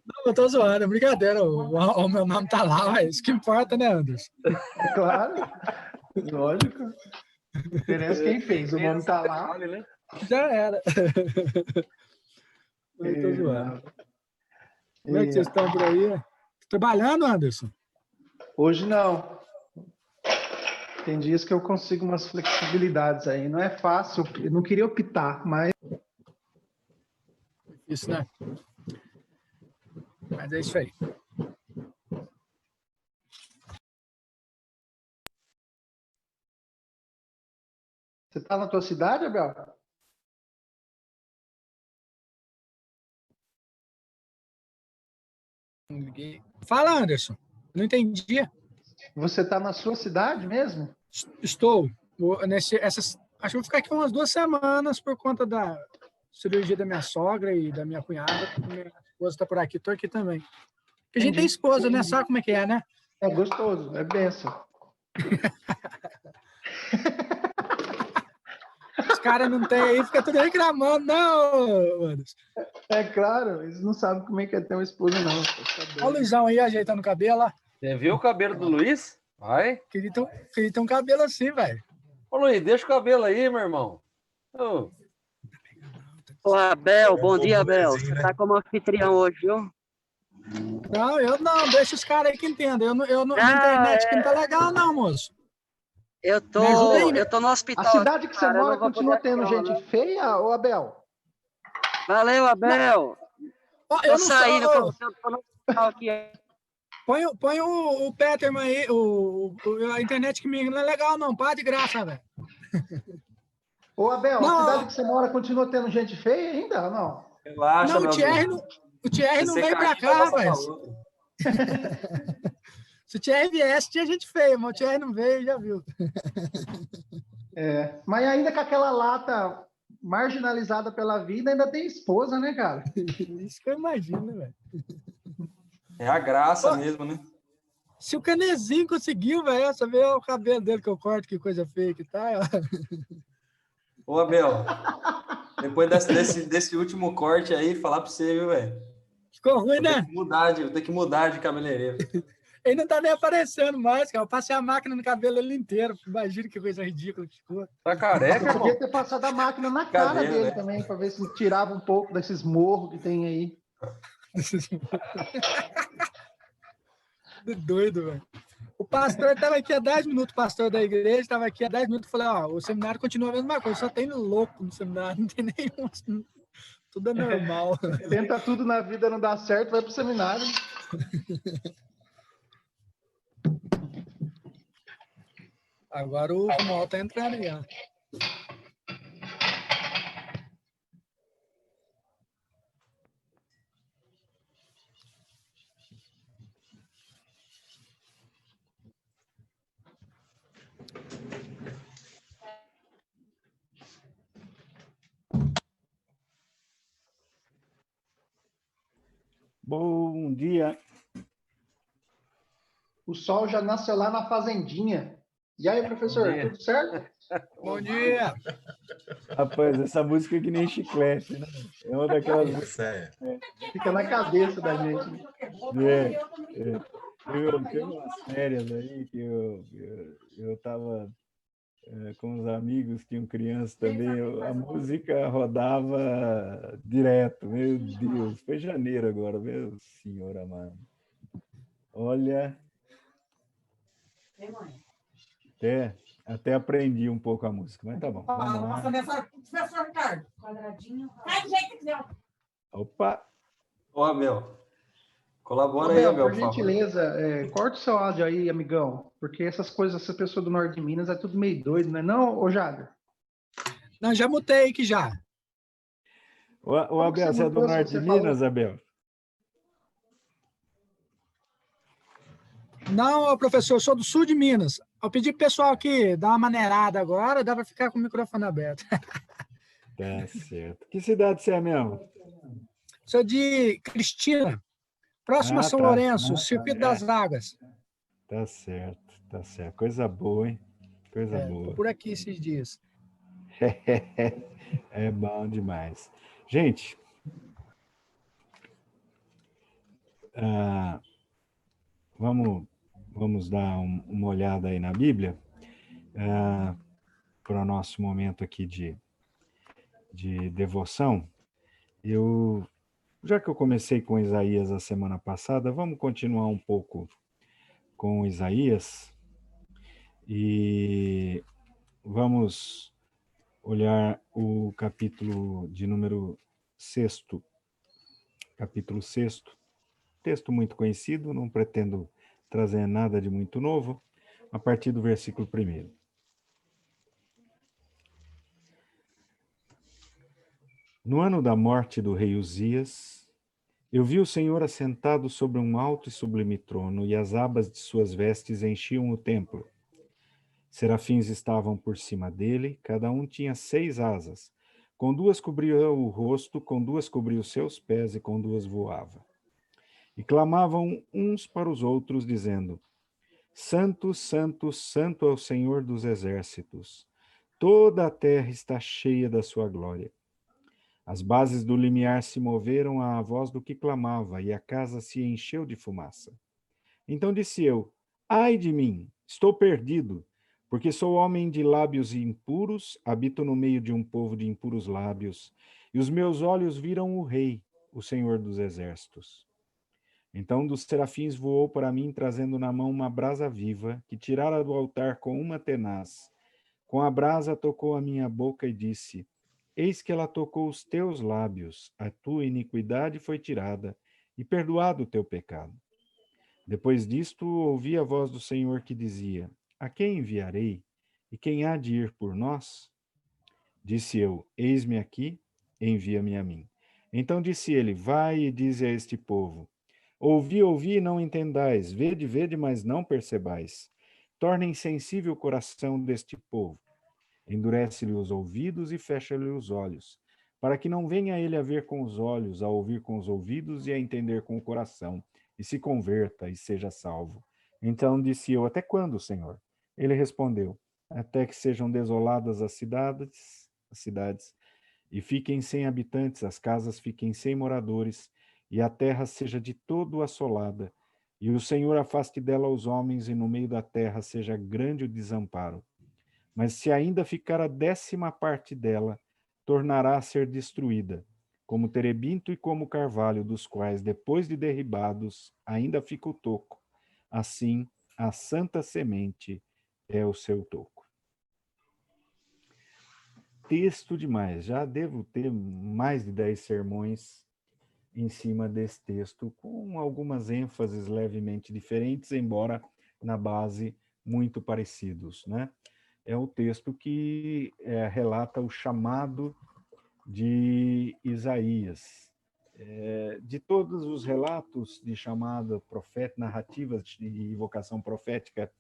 Não, eu tô zoando, é brincadeira. O meu nome tá lá, mas isso que importa, né, Anderson? É claro, lógico. Não interessa quem fez, o nome tá lá. Já era. Eu tô zoando. Como é que vocês estão por aí? Trabalhando, Anderson? Hoje não. Tem dias que eu consigo umas flexibilidades aí. Não é fácil, eu não queria optar, mas... Isso, né? Mas é isso aí. Você tá na tua cidade, Abel? Fala, Anderson. Não entendi. Você tá na sua cidade mesmo? Estou. Acho que vou ficar aqui umas 2 semanas por conta da cirurgia da minha sogra e da minha cunhada. Minha esposa está por aqui, estou aqui também. Porque a gente tem esposa, né? Sabe como é que é, né? É gostoso, é benção. Os caras não têm aí, fica tudo reclamando, não, Anderson. É claro, eles não sabem como é que é ter uma esposa, não. Olha o Luizão aí ajeitando o cabelo, ó. Você viu o cabelo do Luiz? Vai. Queria ter um cabelo assim, velho. Ô, Luiz, deixa o cabelo aí, meu irmão. Ô. Ô, Abel, bom dia, Abel. Você tá como anfitrião hoje, viu? Não, eu não, deixa os caras aí que entendem. Na internet que não tá legal, não, moço. Eu tô no hospital. A cidade que você mora continua tendo gente feia, ô Abel? Valeu, Abel. Eu tô saindo, tô no hospital aqui. Põe o Peterman aí, a internet que não é legal, não. Para de graça, velho. Ô, Abel, a cidade que você mora continua tendo gente feia ainda ou não? Relaxa, não, o Thierry não veio pra cá, rapaz. Se o Thierry viesse, tinha gente feia, mas o Thierry não veio, já viu. É, mas ainda com aquela lata marginalizada pela vida, ainda tem esposa, né, cara? Isso que eu imagino, velho. É a graça mesmo, né? Se o Canezinho conseguiu, velho, você vê o cabelo dele que eu corto, que coisa feia que tá. Ô, Abel, depois desse último corte aí, falar pra você, viu, velho? Ficou ruim, né? Vou ter que mudar de cabeleireiro. Ele não tá nem aparecendo mais, cara. Eu passei a máquina no cabelo ele inteiro. Imagina que coisa ridícula que ficou. Tá careca, irmão? Podia ter passado a máquina na cara dele também, para ver se tirava um pouco desses morros que tem aí. Doido, velho. O pastor estava aqui há 10 minutos, o pastor da igreja estava aqui há 10 minutos. Falei, ó, o seminário continua a mesma coisa, só tem louco no seminário, não tem nenhum. Tudo é normal. Tenta tudo na vida, não dá certo, vai pro seminário. Agora o Romualdo tá entrando aí, ó. Bom dia. O sol já nasceu lá na fazendinha. E aí, professor, tudo certo? Bom dia. Rapaz, essa música é que nem chiclete, né? É uma daquelas músicas. Fica na cabeça da gente. Teve umas férias aí que eu tava com os amigos, tinham crianças também, a música rodava direto, meu Deus. Foi janeiro agora, meu senhor amado. Olha... Até aprendi um pouco a música, mas tá bom. Vamos lá. Professor Ricardo. Quadradinho. Faz do jeito que quiser. Opa! Ô, Abel, colabora Abel, aí, Abel, por gentileza, corta o seu áudio aí, amigão, porque essas coisas, essa pessoa do norte de Minas é tudo meio doido, não é não, ô Jader? Não, já mutei aqui já. O Abel, você é do norte de Minas, Abel? Não, professor, eu sou do sul de Minas. Eu pedi pro pessoal aqui dar uma maneirada agora, dá para ficar com o microfone aberto. Tá certo. Que cidade você é mesmo? Sou de Cristina, próximo a São Lourenço, Circuito das Águas. Tá certo, tá certo. Coisa boa, hein? Coisa boa. Tô por aqui esses dias. É bom demais. Gente, Ah, vamos dar uma olhada aí na Bíblia, para o nosso momento aqui de devoção. Já que eu comecei com Isaías a semana passada, vamos continuar um pouco com Isaías e vamos olhar o capítulo de número 6, capítulo 6, texto muito conhecido, não pretendo trazer nada de muito novo, a partir do versículo 1. No ano da morte do rei Uzias, eu vi o Senhor assentado sobre um alto e sublime trono, e as abas de suas vestes enchiam o templo. Serafins estavam por cima dele, cada um tinha 6 asas. Com 2 cobria o rosto, com 2 cobria os seus pés, e com 2 voava. E clamavam uns para os outros, dizendo: Santo, Santo, Santo é o Senhor dos exércitos. Toda a terra está cheia da sua glória. As bases do limiar se moveram à voz do que clamava, e a casa se encheu de fumaça. Então disse eu: Ai de mim, estou perdido, porque sou homem de lábios impuros, habito no meio de um povo de impuros lábios, e os meus olhos viram o Rei, o Senhor dos exércitos. Então um dos serafins voou para mim, trazendo na mão uma brasa viva, que tirara do altar com uma tenaz. Com a brasa tocou a minha boca e disse: Eis que ela tocou os teus lábios, a tua iniquidade foi tirada, e perdoado o teu pecado. Depois disto, ouvi a voz do Senhor que dizia: A quem enviarei? E quem há de ir por nós? Disse eu: Eis-me aqui, envia-me a mim. Então disse ele: Vai e dize a este povo: Ouvi, ouvi e não entendais, vede, vede, mas não percebais. Torna insensível o coração deste povo. Endurece-lhe os ouvidos e fecha-lhe os olhos, para que não venha ele a ver com os olhos, a ouvir com os ouvidos e a entender com o coração, e se converta e seja salvo. Então disse eu: Até quando, Senhor? Ele respondeu: Até que sejam desoladas as cidades, e fiquem sem habitantes, as casas fiquem sem moradores, e a terra seja de todo assolada, e o Senhor afaste dela os homens, e no meio da terra seja grande o desamparo. Mas se ainda ficar a 10ª parte dela, tornará a ser destruída, como terebinto e como carvalho, dos quais, depois de derribados, ainda fica o toco. Assim, a santa semente é o seu toco. Texto demais. Já devo ter mais de 10 sermões em cima desse texto, com algumas ênfases levemente diferentes, embora na base muito parecidos, né? É o texto que relata o chamado de Isaías. De todos os relatos de chamada profeta, narrativas de evocação profética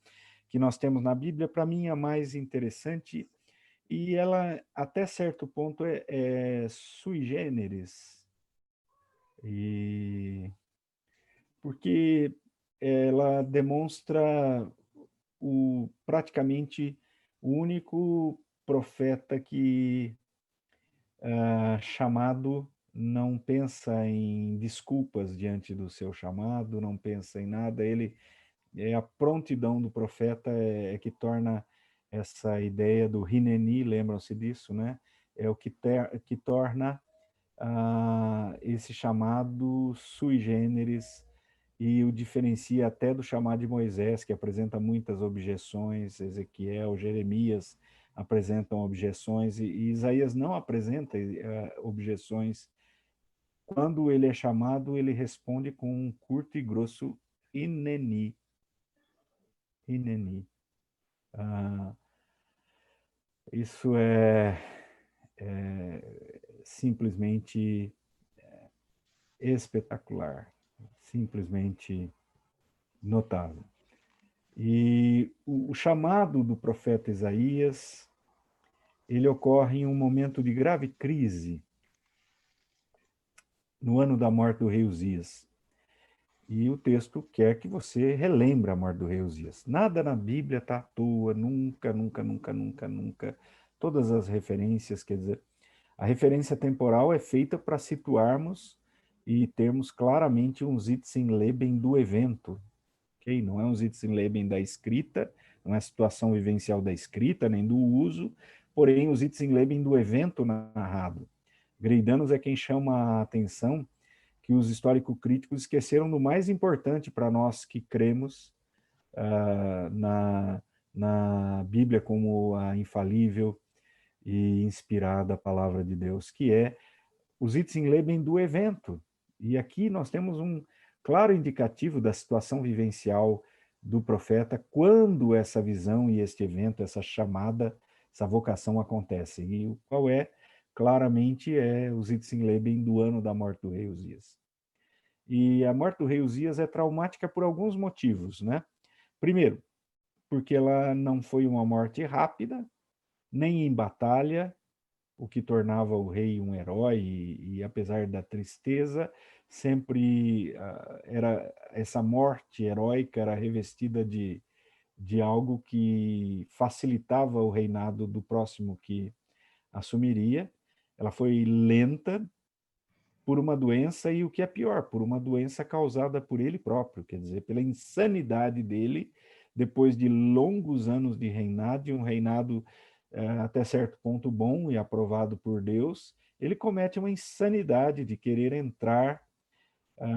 que nós temos na Bíblia, para mim a mais interessante, e ela até certo ponto é sui generis, e porque ela demonstra praticamente o único profeta que chamado não pensa em desculpas diante do seu chamado, não pensa em nada. Ele a prontidão do profeta que torna essa ideia do Hineni, lembram-se disso, né? É o que torna esse chamado sui generis e o diferencia até do chamado de Moisés, que apresenta muitas objeções. Ezequiel, Jeremias apresentam objeções, e Isaías não apresenta objeções. Quando ele é chamado, ele responde com um curto e grosso Hineni. Hineni. Isso é simplesmente espetacular, simplesmente notável. E o chamado do profeta Isaías, ele ocorre em um momento de grave crise, no ano da morte do rei Uzias. E o texto quer que você relembre a morte do rei Uzias. Nada na Bíblia está à toa, nunca, nunca, nunca, nunca, nunca. Todas as referências, quer dizer, a referência temporal é feita para situarmos e termos claramente um Sitzenleben do evento, ok? Não é um Sitzenleben da escrita, não é a situação vivencial da escrita, nem do uso, porém o Sitzenleben do evento narrado. Greidanos é quem chama a atenção que os histórico-críticos esqueceram do mais importante para nós que cremos na Bíblia como a infalível e inspirada palavra de Deus, que é o Sitzenleben do evento. E aqui nós temos um claro indicativo da situação vivencial do profeta quando essa visão e este evento, essa chamada, essa vocação acontecem. E qual é? Claramente é o Sitzenleben do ano da morte do rei Uzias. E a morte do rei Uzias é traumática por alguns motivos, né? Primeiro, porque ela não foi uma morte rápida, nem em batalha, o que tornava o rei um herói, e apesar da tristeza, sempre era essa morte heróica era revestida de algo que facilitava o reinado do próximo que assumiria. Ela foi lenta por uma doença e, o que é pior, por uma doença causada por ele próprio, quer dizer, pela insanidade dele, depois de longos anos de reinado, e um reinado até certo ponto bom e aprovado por Deus, ele comete uma insanidade de querer entrar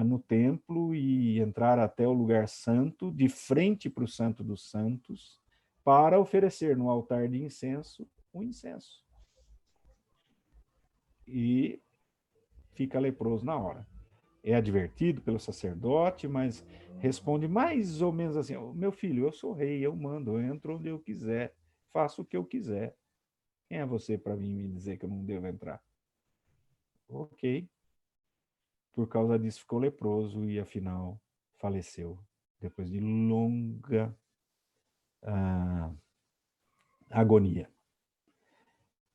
no templo e entrar até o lugar santo, de frente para o Santo dos Santos, para oferecer no altar de incenso o incenso. E fica leproso na hora. É advertido pelo sacerdote, mas responde mais ou menos assim: meu filho, eu sou rei, eu mando, eu entro onde eu quiser, faço o que eu quiser. Quem é você para vir me dizer que eu não devo entrar? Ok. Por causa disso ficou leproso e afinal faleceu, depois de longa agonia.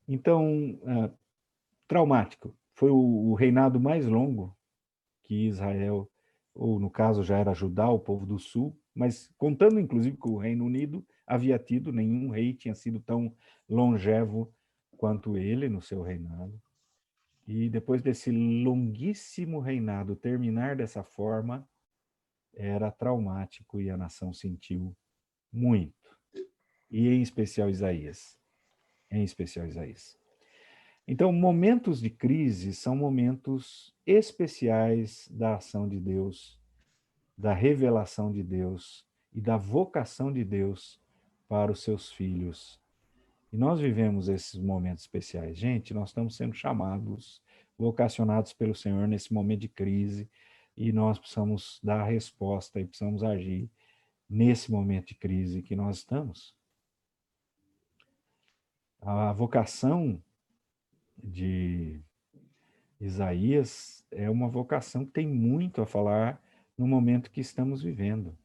Então, traumático. Foi o reinado mais longo que Israel, ou no caso já era Judá, o povo do sul, mas contando inclusive com o Reino Unido, havia tido, nenhum rei tinha sido tão longevo quanto ele no seu reinado. E depois desse longuíssimo reinado terminar dessa forma, era traumático e a nação sentiu muito. E em especial Isaías. Em especial Isaías. Então, momentos de crise são momentos especiais da ação de Deus, da revelação de Deus e da vocação de Deus para os seus filhos. E nós vivemos esses momentos especiais. Gente, nós estamos sendo chamados, vocacionados pelo Senhor nesse momento de crise, e nós precisamos dar a resposta e precisamos agir nesse momento de crise que nós estamos. A vocação de Isaías é uma vocação que tem muito a falar no momento que estamos vivendo.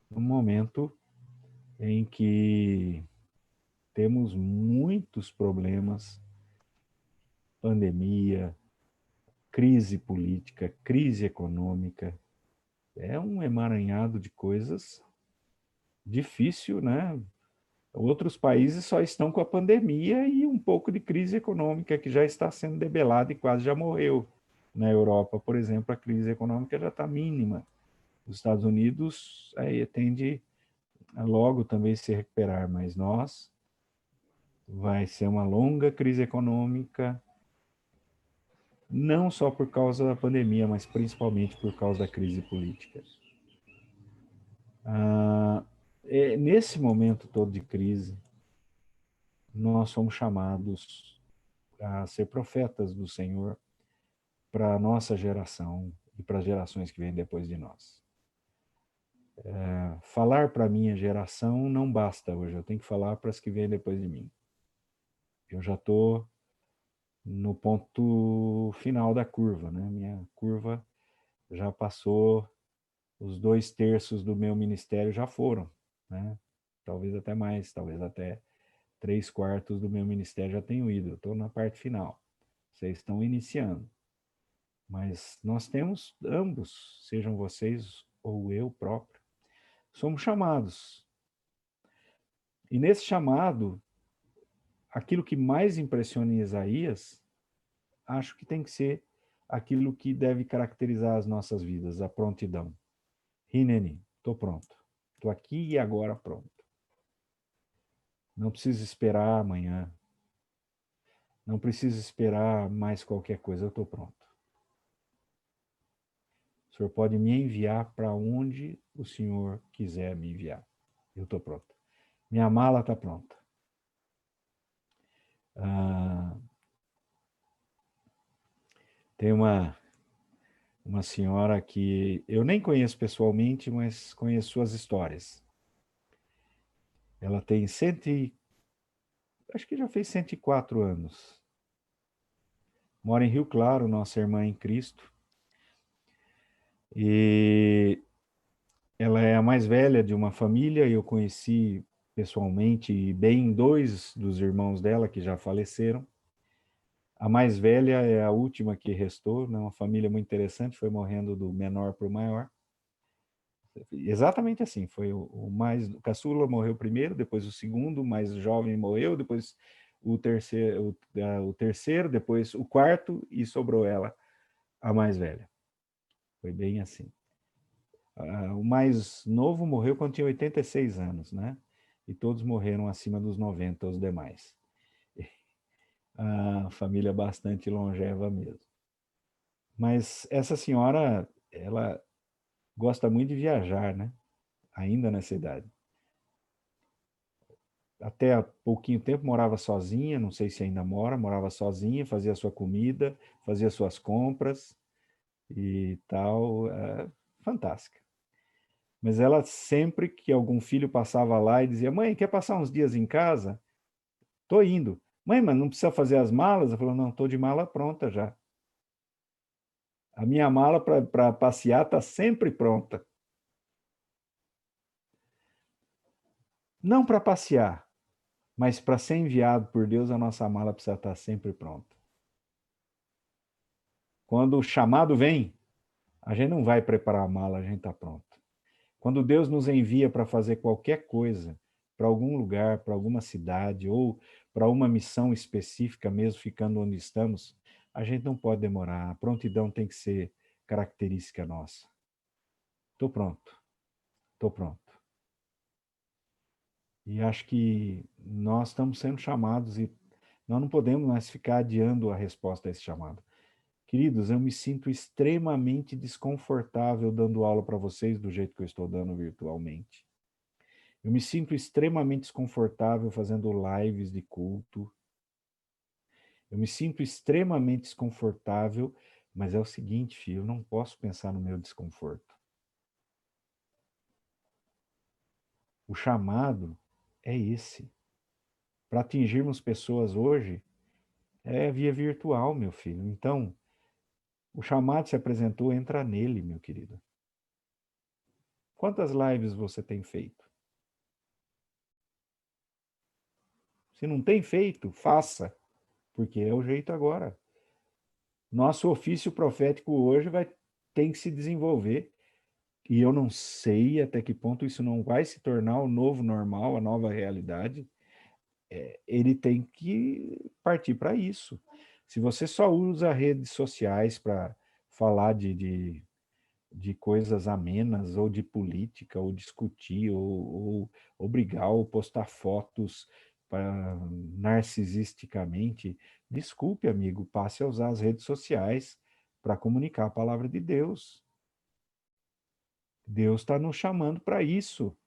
No momento em que temos muitos problemas, pandemia, crise política, crise econômica, é um emaranhado de coisas difícil, né? Outros países só estão com a pandemia e um pouco de crise econômica que já está sendo debelada e quase já morreu. Na Europa, por exemplo, a crise econômica já está mínima. Os Estados Unidos tende a logo também se recuperar, mas nós vai ser uma longa crise econômica, não só por causa da pandemia, mas principalmente por causa da crise política. Nesse momento todo de crise, nós somos chamados a ser profetas do Senhor para a nossa geração e para as gerações que vêm depois de nós. Falar para a minha geração não basta hoje, eu tenho que falar para as que vêm depois de mim. Eu já estou no ponto final da curva, né? Minha curva já passou, os 2/3 do meu ministério já foram, né? Talvez até mais, talvez até 3/4 do meu ministério já tenho ido. Eu estou na parte final. Vocês estão iniciando. Mas nós temos ambos, sejam vocês ou eu próprio, somos chamados. E nesse chamado, aquilo que mais impressiona em Isaías, acho que tem que ser aquilo que deve caracterizar as nossas vidas, a prontidão. Hineni, estou pronto. Estou aqui e agora pronto. Não preciso esperar amanhã. Não preciso esperar mais qualquer coisa, eu estou pronto. O Senhor pode me enviar para onde o Senhor quiser me enviar. Eu estou pronto. Minha mala está pronta. Tem uma senhora que eu nem conheço pessoalmente, mas conheço suas histórias. Ela tem acho que já fez 104 anos. Mora em Rio Claro, nossa irmã em Cristo. E ela é a mais velha de uma família, eu conheci pessoalmente bem 2 dos irmãos dela que já faleceram. A mais velha é a última que restou, né? Uma família muito interessante, foi morrendo do menor para o maior. Exatamente assim, foi o caçula morreu primeiro, depois o segundo, o mais jovem morreu, depois o terceiro, depois o quarto e sobrou ela, a mais velha. Foi bem assim. O mais novo morreu quando tinha 86 anos, né? E todos morreram acima dos 90, os demais. A família bastante longeva mesmo. Mas essa senhora, ela gosta muito de viajar, né? Ainda nessa idade. Até há pouquinho tempo morava sozinha, não sei se ainda morava sozinha, fazia sua comida, fazia suas compras e tal. Fantástica. Mas ela sempre que algum filho passava lá e dizia, mãe, quer passar uns dias em casa? Tô indo. Mãe, mas não precisa fazer as malas? Eu falei, não, tô de mala pronta já. A minha mala para passear está sempre pronta. Não para passear, mas para ser enviado por Deus, a nossa mala precisa estar sempre pronta. Quando o chamado vem, a gente não vai preparar a mala, a gente está pronto. Quando Deus nos envia para fazer qualquer coisa, para algum lugar, para alguma cidade, ou para uma missão específica, mesmo ficando onde estamos, a gente não pode demorar. A prontidão tem que ser característica nossa. Estou pronto. Estou pronto. E acho que nós estamos sendo chamados e nós não podemos mais ficar adiando a resposta a esse chamado. Queridos, eu me sinto extremamente desconfortável dando aula para vocês do jeito que eu estou dando virtualmente. Eu me sinto extremamente desconfortável fazendo lives de culto. Eu me sinto extremamente desconfortável, mas é o seguinte, filho, eu não posso pensar no meu desconforto. O chamado é esse. Para atingirmos pessoas hoje, é via virtual, meu filho. Então, o chamado se apresentou, entra nele, meu querido. Quantas lives você tem feito? Se não tem feito, faça, porque é o jeito agora. Nosso ofício profético hoje tem que se desenvolver. E eu não sei até que ponto isso não vai se tornar o novo normal, a nova realidade. Ele tem que partir para isso. Se você só usa redes sociais para falar de coisas amenas, ou de política, ou discutir, ou obrigar, ou postar fotos narcisisticamente, desculpe, amigo, passe a usar as redes sociais para comunicar a palavra de Deus. Deus está nos chamando para isso.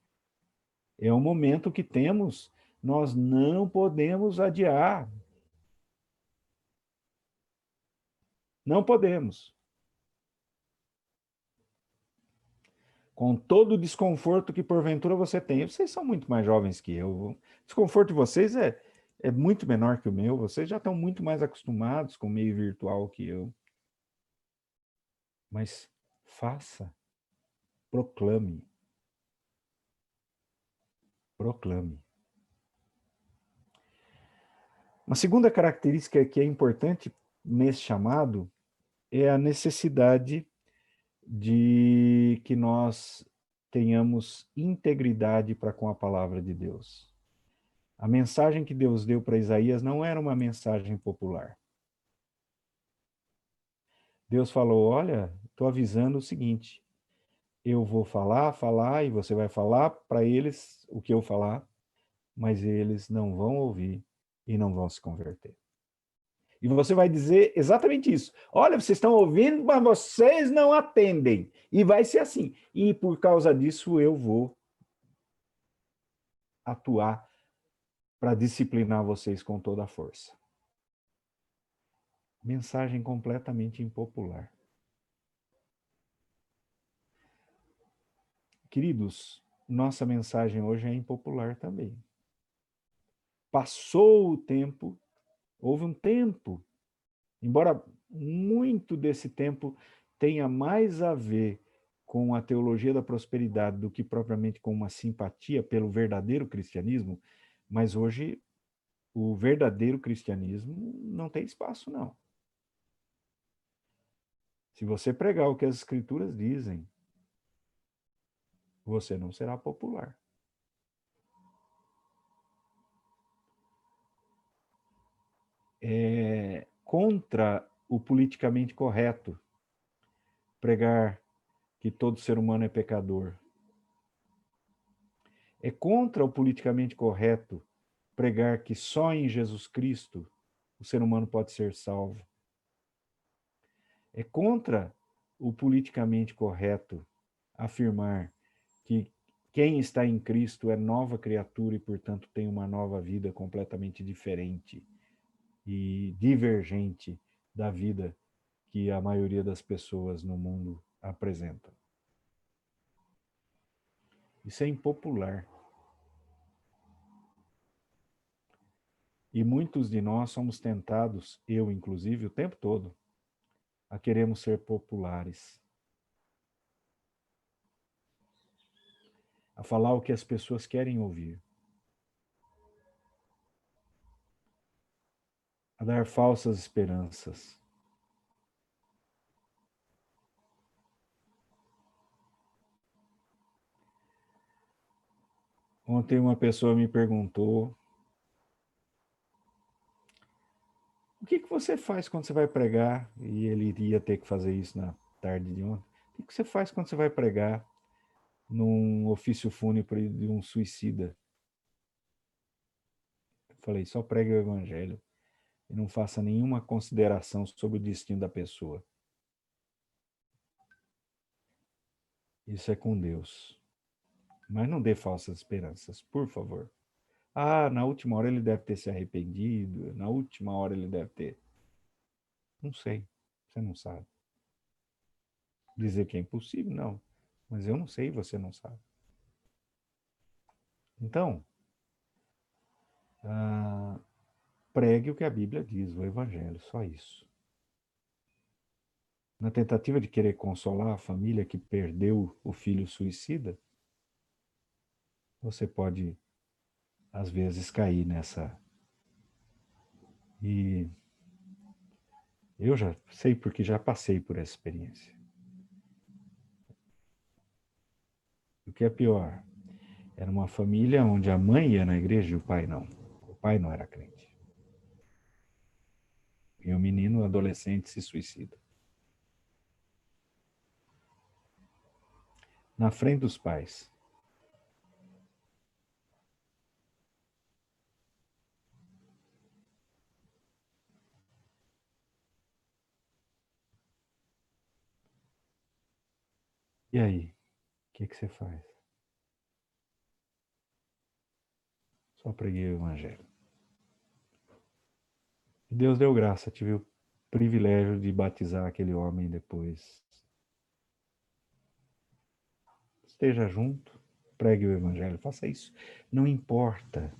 É o momento que temos, nós não podemos adiar. Não podemos. Com todo o desconforto que porventura você tem. Vocês são muito mais jovens que eu. O desconforto de vocês é muito menor que o meu. Vocês já estão muito mais acostumados com o meio virtual que eu. Mas faça. Proclame. Proclame. Uma segunda característica que é importante nesse chamado é a necessidade de que nós tenhamos integridade para com a palavra de Deus. A mensagem que Deus deu para Isaías não era uma mensagem popular. Deus falou, olha, estou avisando o seguinte, eu vou falar, e você vai falar para eles o que eu falar, mas eles não vão ouvir e não vão se converter. E você vai dizer exatamente isso. Olha, vocês estão ouvindo, mas vocês não atendem. E vai ser assim. E por causa disso eu vou atuar para disciplinar vocês com toda a força. Mensagem completamente impopular. Queridos, nossa mensagem hoje é impopular também. Passou o tempo, houve um tempo, embora muito desse tempo tenha mais a ver com a teologia da prosperidade do que propriamente com uma simpatia pelo verdadeiro cristianismo, mas hoje o verdadeiro cristianismo não tem espaço, não. Se você pregar o que as escrituras dizem, você não será popular. É contra o politicamente correto pregar que todo ser humano é pecador. É contra o politicamente correto pregar que só em Jesus Cristo o ser humano pode ser salvo. É contra o politicamente correto afirmar que quem está em Cristo é nova criatura e, portanto, tem uma nova vida completamente diferente e divergente da vida que a maioria das pessoas no mundo apresenta. Isso é impopular. E muitos de nós somos tentados, eu inclusive, o tempo todo, a queremos ser populares. A falar o que as pessoas querem ouvir. A dar falsas esperanças. Ontem uma pessoa me perguntou: o que você faz quando você vai pregar? E ele iria ter que fazer isso na tarde de ontem. O que você faz quando você vai pregar num ofício fúnebre de um suicida? Eu falei, só pregue o evangelho e não faça nenhuma consideração sobre o destino da pessoa. Isso é com Deus. Mas não dê falsas esperanças, por favor. Ah, na última hora ele deve ter se arrependido, na última hora ele deve ter... Não sei, você não sabe. Dizer que é impossível, não. Mas eu não sei, você não sabe. Então, pregue o que a Bíblia diz, o Evangelho, só isso. Na tentativa de querer consolar a família que perdeu o filho suicida, você pode, às vezes, cair nessa. E eu já sei porque já passei por essa experiência. O que é pior, era uma família onde a mãe ia na igreja e o pai não. O pai não era crente. E o menino, adolescente, se suicida. Na frente dos pais. E aí? O que você faz? Só preguei o evangelho. E Deus deu graça, tive o privilégio de batizar aquele homem depois. Esteja junto, pregue o evangelho, faça isso. Não importa.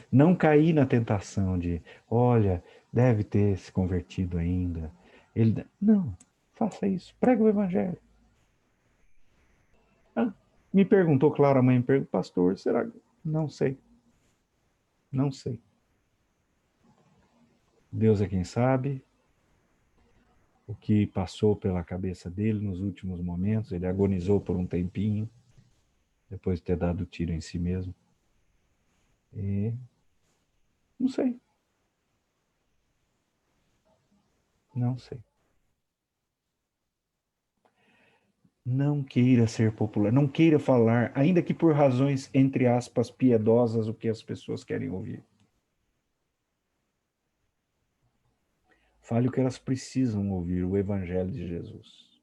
Não cair na tentação de, olha, deve ter se convertido ainda. Não, faça isso, pregue o evangelho. Me perguntou, claro, a mãe me perguntou, pastor, será? Não sei. Não sei. Deus é quem sabe o que passou pela cabeça dele nos últimos momentos. Ele agonizou por um tempinho, depois de ter dado tiro em si mesmo. E não sei. Não sei. Não queira ser popular, não queira falar, ainda que por razões, entre aspas, piedosas, o que as pessoas querem ouvir. Fale o que elas precisam ouvir, o Evangelho de Jesus.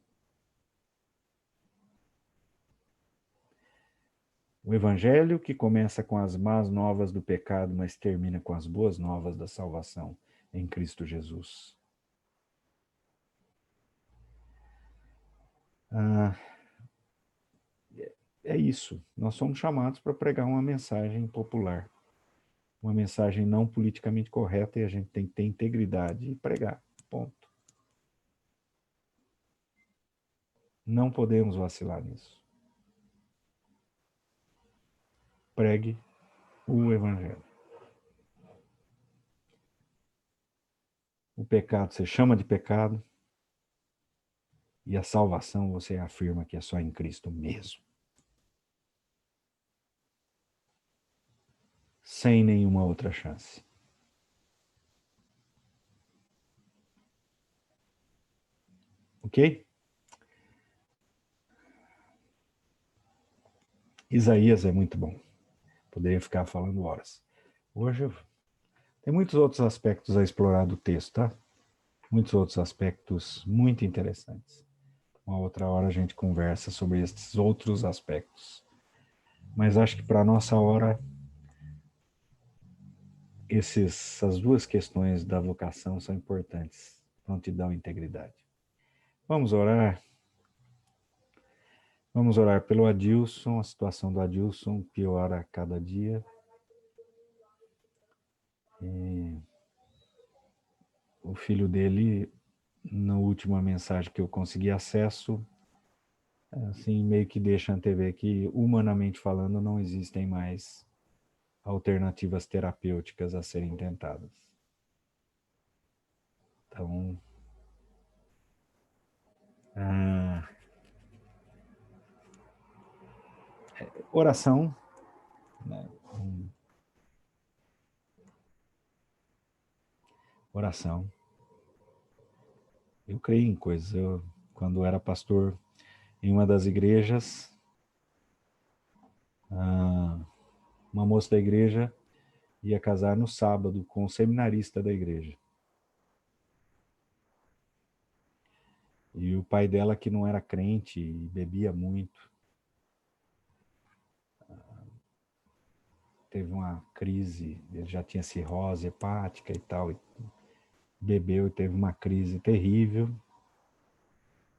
O Evangelho que começa com as más novas do pecado, mas termina com as boas novas da salvação em Cristo Jesus. É isso. Nós somos chamados para pregar uma mensagem popular, uma mensagem não politicamente correta, e a gente tem que ter integridade e pregar. Ponto. Não podemos vacilar nisso. Pregue o Evangelho. O pecado você chama de pecado, e a salvação você afirma que é só em Cristo mesmo. Sem nenhuma outra chance. Ok? Isaías é muito bom. Poderia ficar falando horas. Hoje tem muitos outros aspectos a explorar do texto, tá? Muitos outros aspectos muito interessantes. Uma outra hora a gente conversa sobre esses outros aspectos. Mas acho que para a nossa hora, essas duas questões da vocação são importantes. Prontidão e integridade. Vamos orar. Vamos orar pelo Adilson. A situação do Adilson piora a cada dia. E o filho dele, na última mensagem que eu consegui acesso, assim, meio que deixa antever que, humanamente falando, não existem mais alternativas terapêuticas a serem tentadas. Então, oração, né? Oração. Eu creio em coisas. Quando era pastor em uma das igrejas, uma moça da igreja ia casar no sábado com o seminarista da igreja. E o pai dela, que não era crente e bebia muito, teve uma crise, ele já tinha cirrose hepática e tal, e bebeu e teve uma crise terrível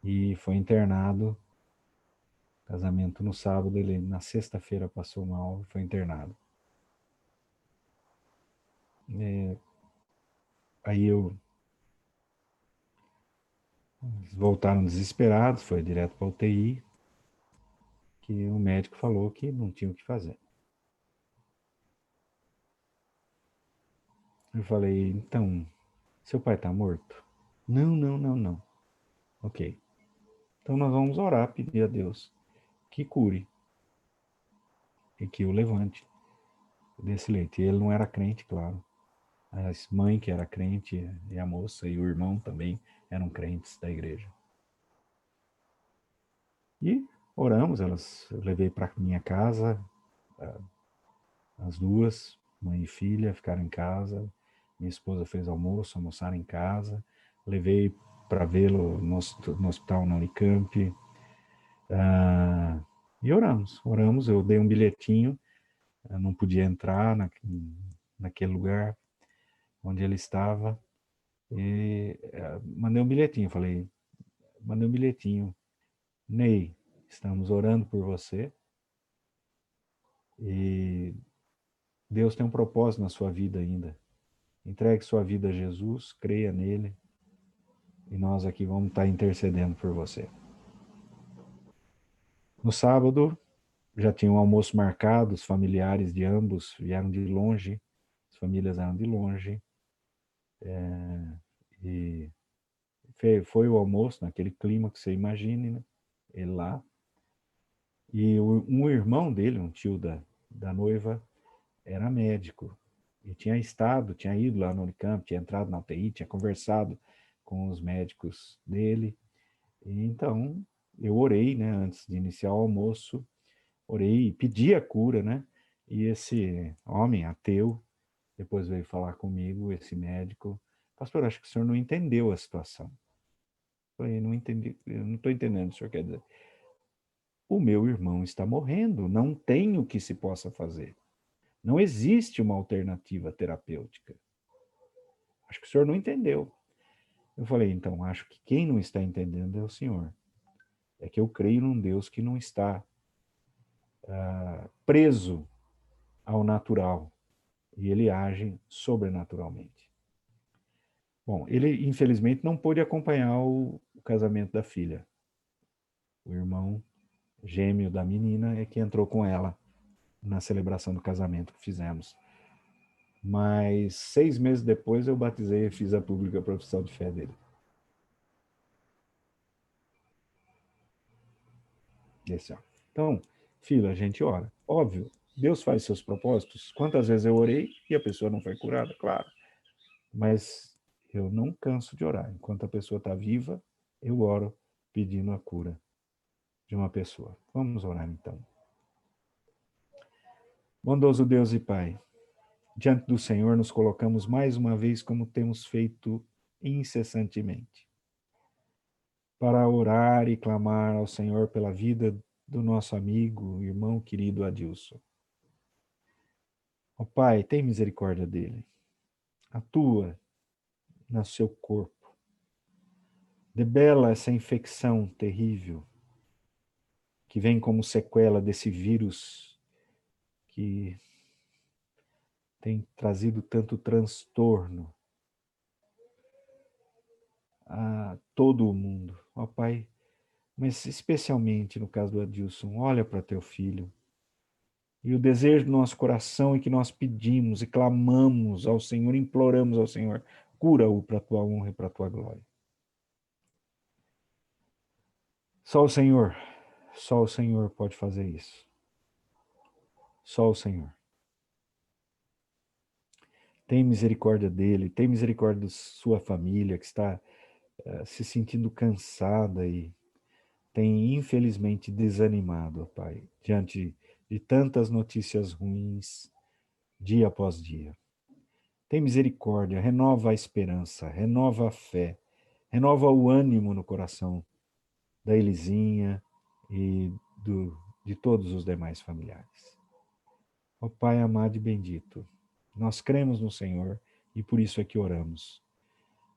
e foi internado. Casamento no sábado, ele na sexta-feira passou mal e foi internado. Aí voltaram desesperados, foi direto para a UTI, que o médico falou que não tinha o que fazer. Eu falei, então, seu pai está morto? Não, não, não, não. Ok. Então nós vamos orar, pedir a Deus que cure e que o levante desse leito. E ele não era crente, claro. A mãe que era crente, e a moça e o irmão também eram crentes da igreja. E oramos, eu levei para minha casa, as duas, mãe e filha, ficaram em casa. Minha esposa fez almoço, almoçaram em casa. Levei para vê-lo no hospital na Unicamp. E oramos. Eu dei um bilhetinho, eu não podia entrar naquele lugar onde ele estava. E mandei um bilhetinho, mandei um bilhetinho. Ney, estamos orando por você. E Deus tem um propósito na sua vida ainda. Entregue sua vida a Jesus, creia nele, e nós aqui vamos estar intercedendo por você. No sábado, já tinha um almoço marcado, os familiares de ambos vieram de longe, as famílias eram de longe, e foi o almoço naquele clima que você imagine, né? Ele lá. E um irmão dele, um tio da noiva, era médico, e tinha ido lá no Unicamp, tinha entrado na UTI, tinha conversado com os médicos dele. E então, eu orei, né, antes de iniciar o almoço, orei e pedi a cura, né? E esse homem ateu depois veio falar comigo, esse médico, pastor, acho que o senhor não entendeu a situação. Eu falei, não entendi, eu não estou entendendo o que o senhor quer dizer. O meu irmão está morrendo, não tem o que se possa fazer. Não existe uma alternativa terapêutica. Acho que o senhor não entendeu. Eu falei, então, acho que quem não está entendendo é o senhor. É que eu creio num Deus que não está preso ao natural, e ele age sobrenaturalmente. Bom, ele infelizmente não pôde acompanhar o casamento da filha. O irmão gêmeo da menina é que entrou com ela na celebração do casamento que fizemos. Mas 6 meses depois eu batizei e fiz a pública profissão de fé dele. Esse, ó. Então, filho, a gente ora. Óbvio, Deus faz seus propósitos. Quantas vezes eu orei e a pessoa não foi curada? Claro. Mas eu não canso de orar. Enquanto a pessoa está viva, eu oro pedindo a cura de uma pessoa. Vamos orar então. Bondoso Deus e Pai, diante do Senhor nos colocamos mais uma vez como temos feito incessantemente, para orar e clamar ao Senhor pela vida do nosso amigo, irmão querido Adilson. Ó Pai, tem misericórdia dele. Atua no seu corpo. Debela essa infecção terrível que vem como sequela desse vírus que tem trazido tanto transtorno a todo o mundo. Ó Pai, mas especialmente no caso do Adilson, olha para teu filho. E o desejo do nosso coração é que nós pedimos e clamamos ao Senhor, imploramos ao Senhor, cura-o para a tua honra e para a tua glória. Só o Senhor pode fazer isso. Só o Senhor. Tem misericórdia dele, tem misericórdia da sua família que está se sentindo cansada e tem infelizmente desanimado, Pai, diante de tantas notícias ruins, dia após dia. Tem misericórdia, renova a esperança, renova a fé, renova o ânimo no coração da Elisinha e de todos os demais familiares. Ó Pai amado e bendito, nós cremos no Senhor e por isso é que oramos.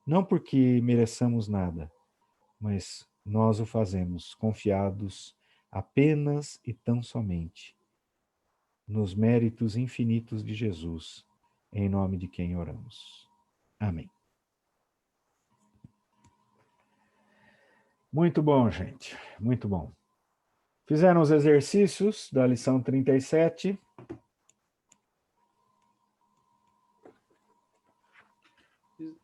Não porque mereçamos nada, mas nós o fazemos confiados apenas e tão somente nos méritos infinitos de Jesus, em nome de quem oramos. Amém. Muito bom, gente. Muito bom. Fizeram os exercícios da lição 37.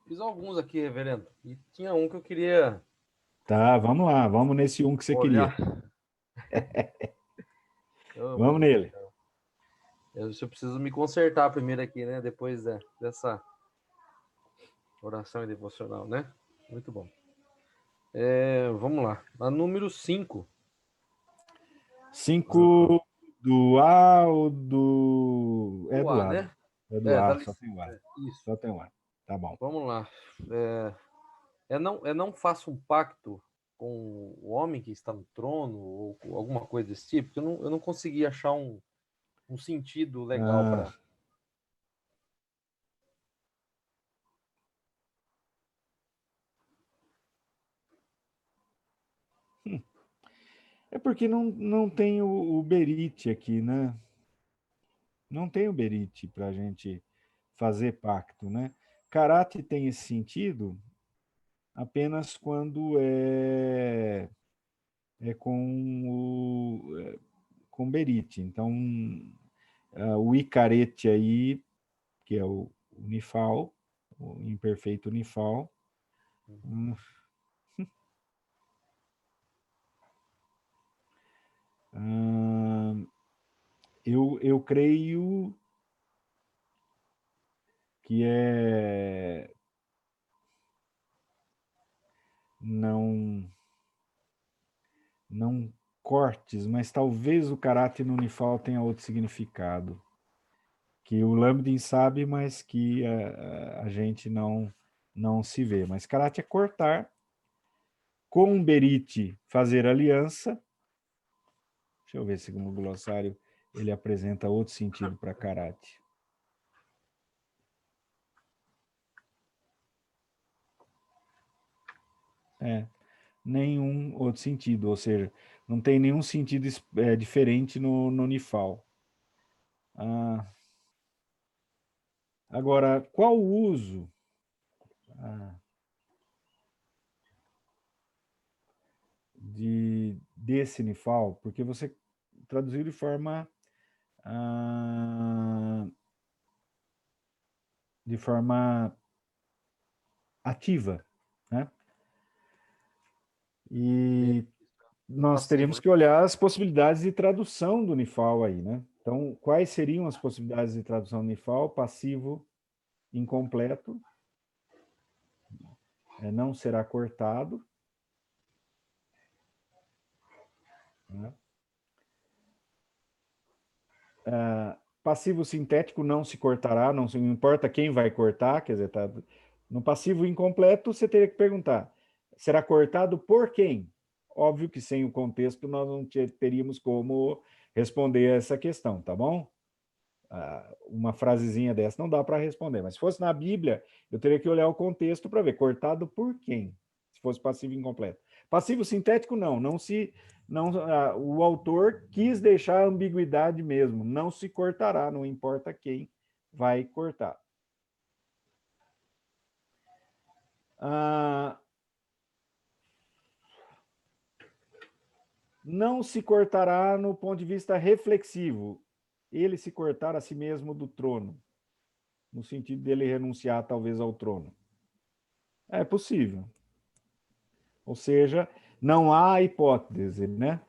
Fiz alguns aqui, reverendo. E tinha um que eu queria Tá, vamos lá. Vamos nesse um que você olhar. queria. Vamos Vamos ver, nele. então. Eu preciso me consertar primeiro aqui, né? Depois dessa oração e devocional, né? Muito bom. Vamos lá. A número 5. 5 do A ou do... É O do A, A. né? É do A, Dá só licença. tem o A. Isso. Só tem o A. Tá bom. Vamos lá. Não faça um pacto com o homem que está no trono ou alguma coisa desse tipo, porque eu não consegui achar um sentido legal para. É porque não tem o Berite aqui, né? Não tem o Berite para a gente fazer pacto, né? Karate tem esse sentido apenas quando é com Berite. Então, o Icarete aí, que é o Unifal, o imperfeito Unifal. Eu creio que cortes, mas talvez o caráter no Unifal tenha outro significado, que o Lambdin sabe, mas que a gente não se vê. Mas caráter é cortar, com berite fazer aliança. Deixa eu ver se no glossário ele apresenta outro sentido para caráter. Nenhum outro sentido, ou seja, não tem nenhum sentido diferente no Unifal. Agora, qual o uso desse Unifal? Porque você traduziu de forma ativa, né? E nós teríamos que olhar as possibilidades de tradução do Unifal aí, né? Então, quais seriam as possibilidades de tradução do Unifal? Passivo incompleto, não será cortado, né? Passivo sintético não se cortará, não importa quem vai cortar, quer dizer, no passivo incompleto você teria que perguntar, será cortado por quem? Óbvio que sem o contexto nós não teríamos como responder essa questão, tá bom? Uma frasezinha dessa não dá para responder, mas se fosse na Bíblia, eu teria que olhar o contexto para ver, cortado por quem? Se fosse passivo incompleto. Passivo sintético, não o autor quis deixar a ambiguidade mesmo, não se cortará, não importa quem vai cortar. Não se cortará no ponto de vista reflexivo, ele se cortar a si mesmo do trono, no sentido dele renunciar talvez ao trono. É possível. Ou seja, não há hipótese, né?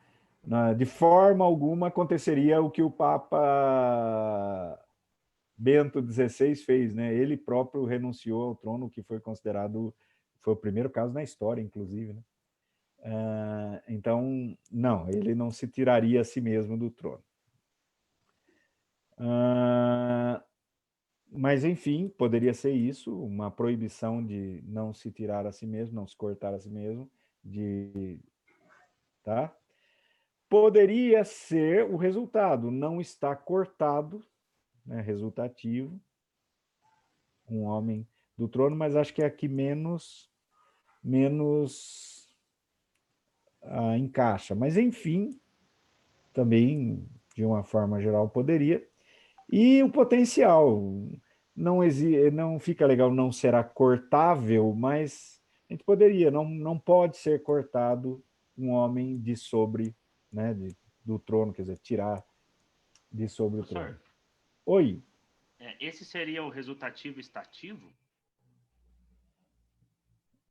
De forma alguma aconteceria o que o Papa Bento XVI fez, né? Ele próprio renunciou ao trono, que foi considerado, foi o primeiro caso na história, inclusive, né? Então, não, ele não se tiraria a si mesmo do trono. Mas, enfim, poderia ser isso, uma proibição de não se tirar a si mesmo, não se cortar a si mesmo, tá? Poderia ser o resultado, não está cortado, né, resultativo, um homem do trono, mas acho que é aqui menos encaixa. Mas, enfim, também, de uma forma geral, poderia. E o potencial, não fica legal, não será cortável, mas a gente poderia, não pode ser cortado um homem de sobre, né, do trono, quer dizer, tirar de sobre o trono. Oi. Esse seria o resultativo estativo?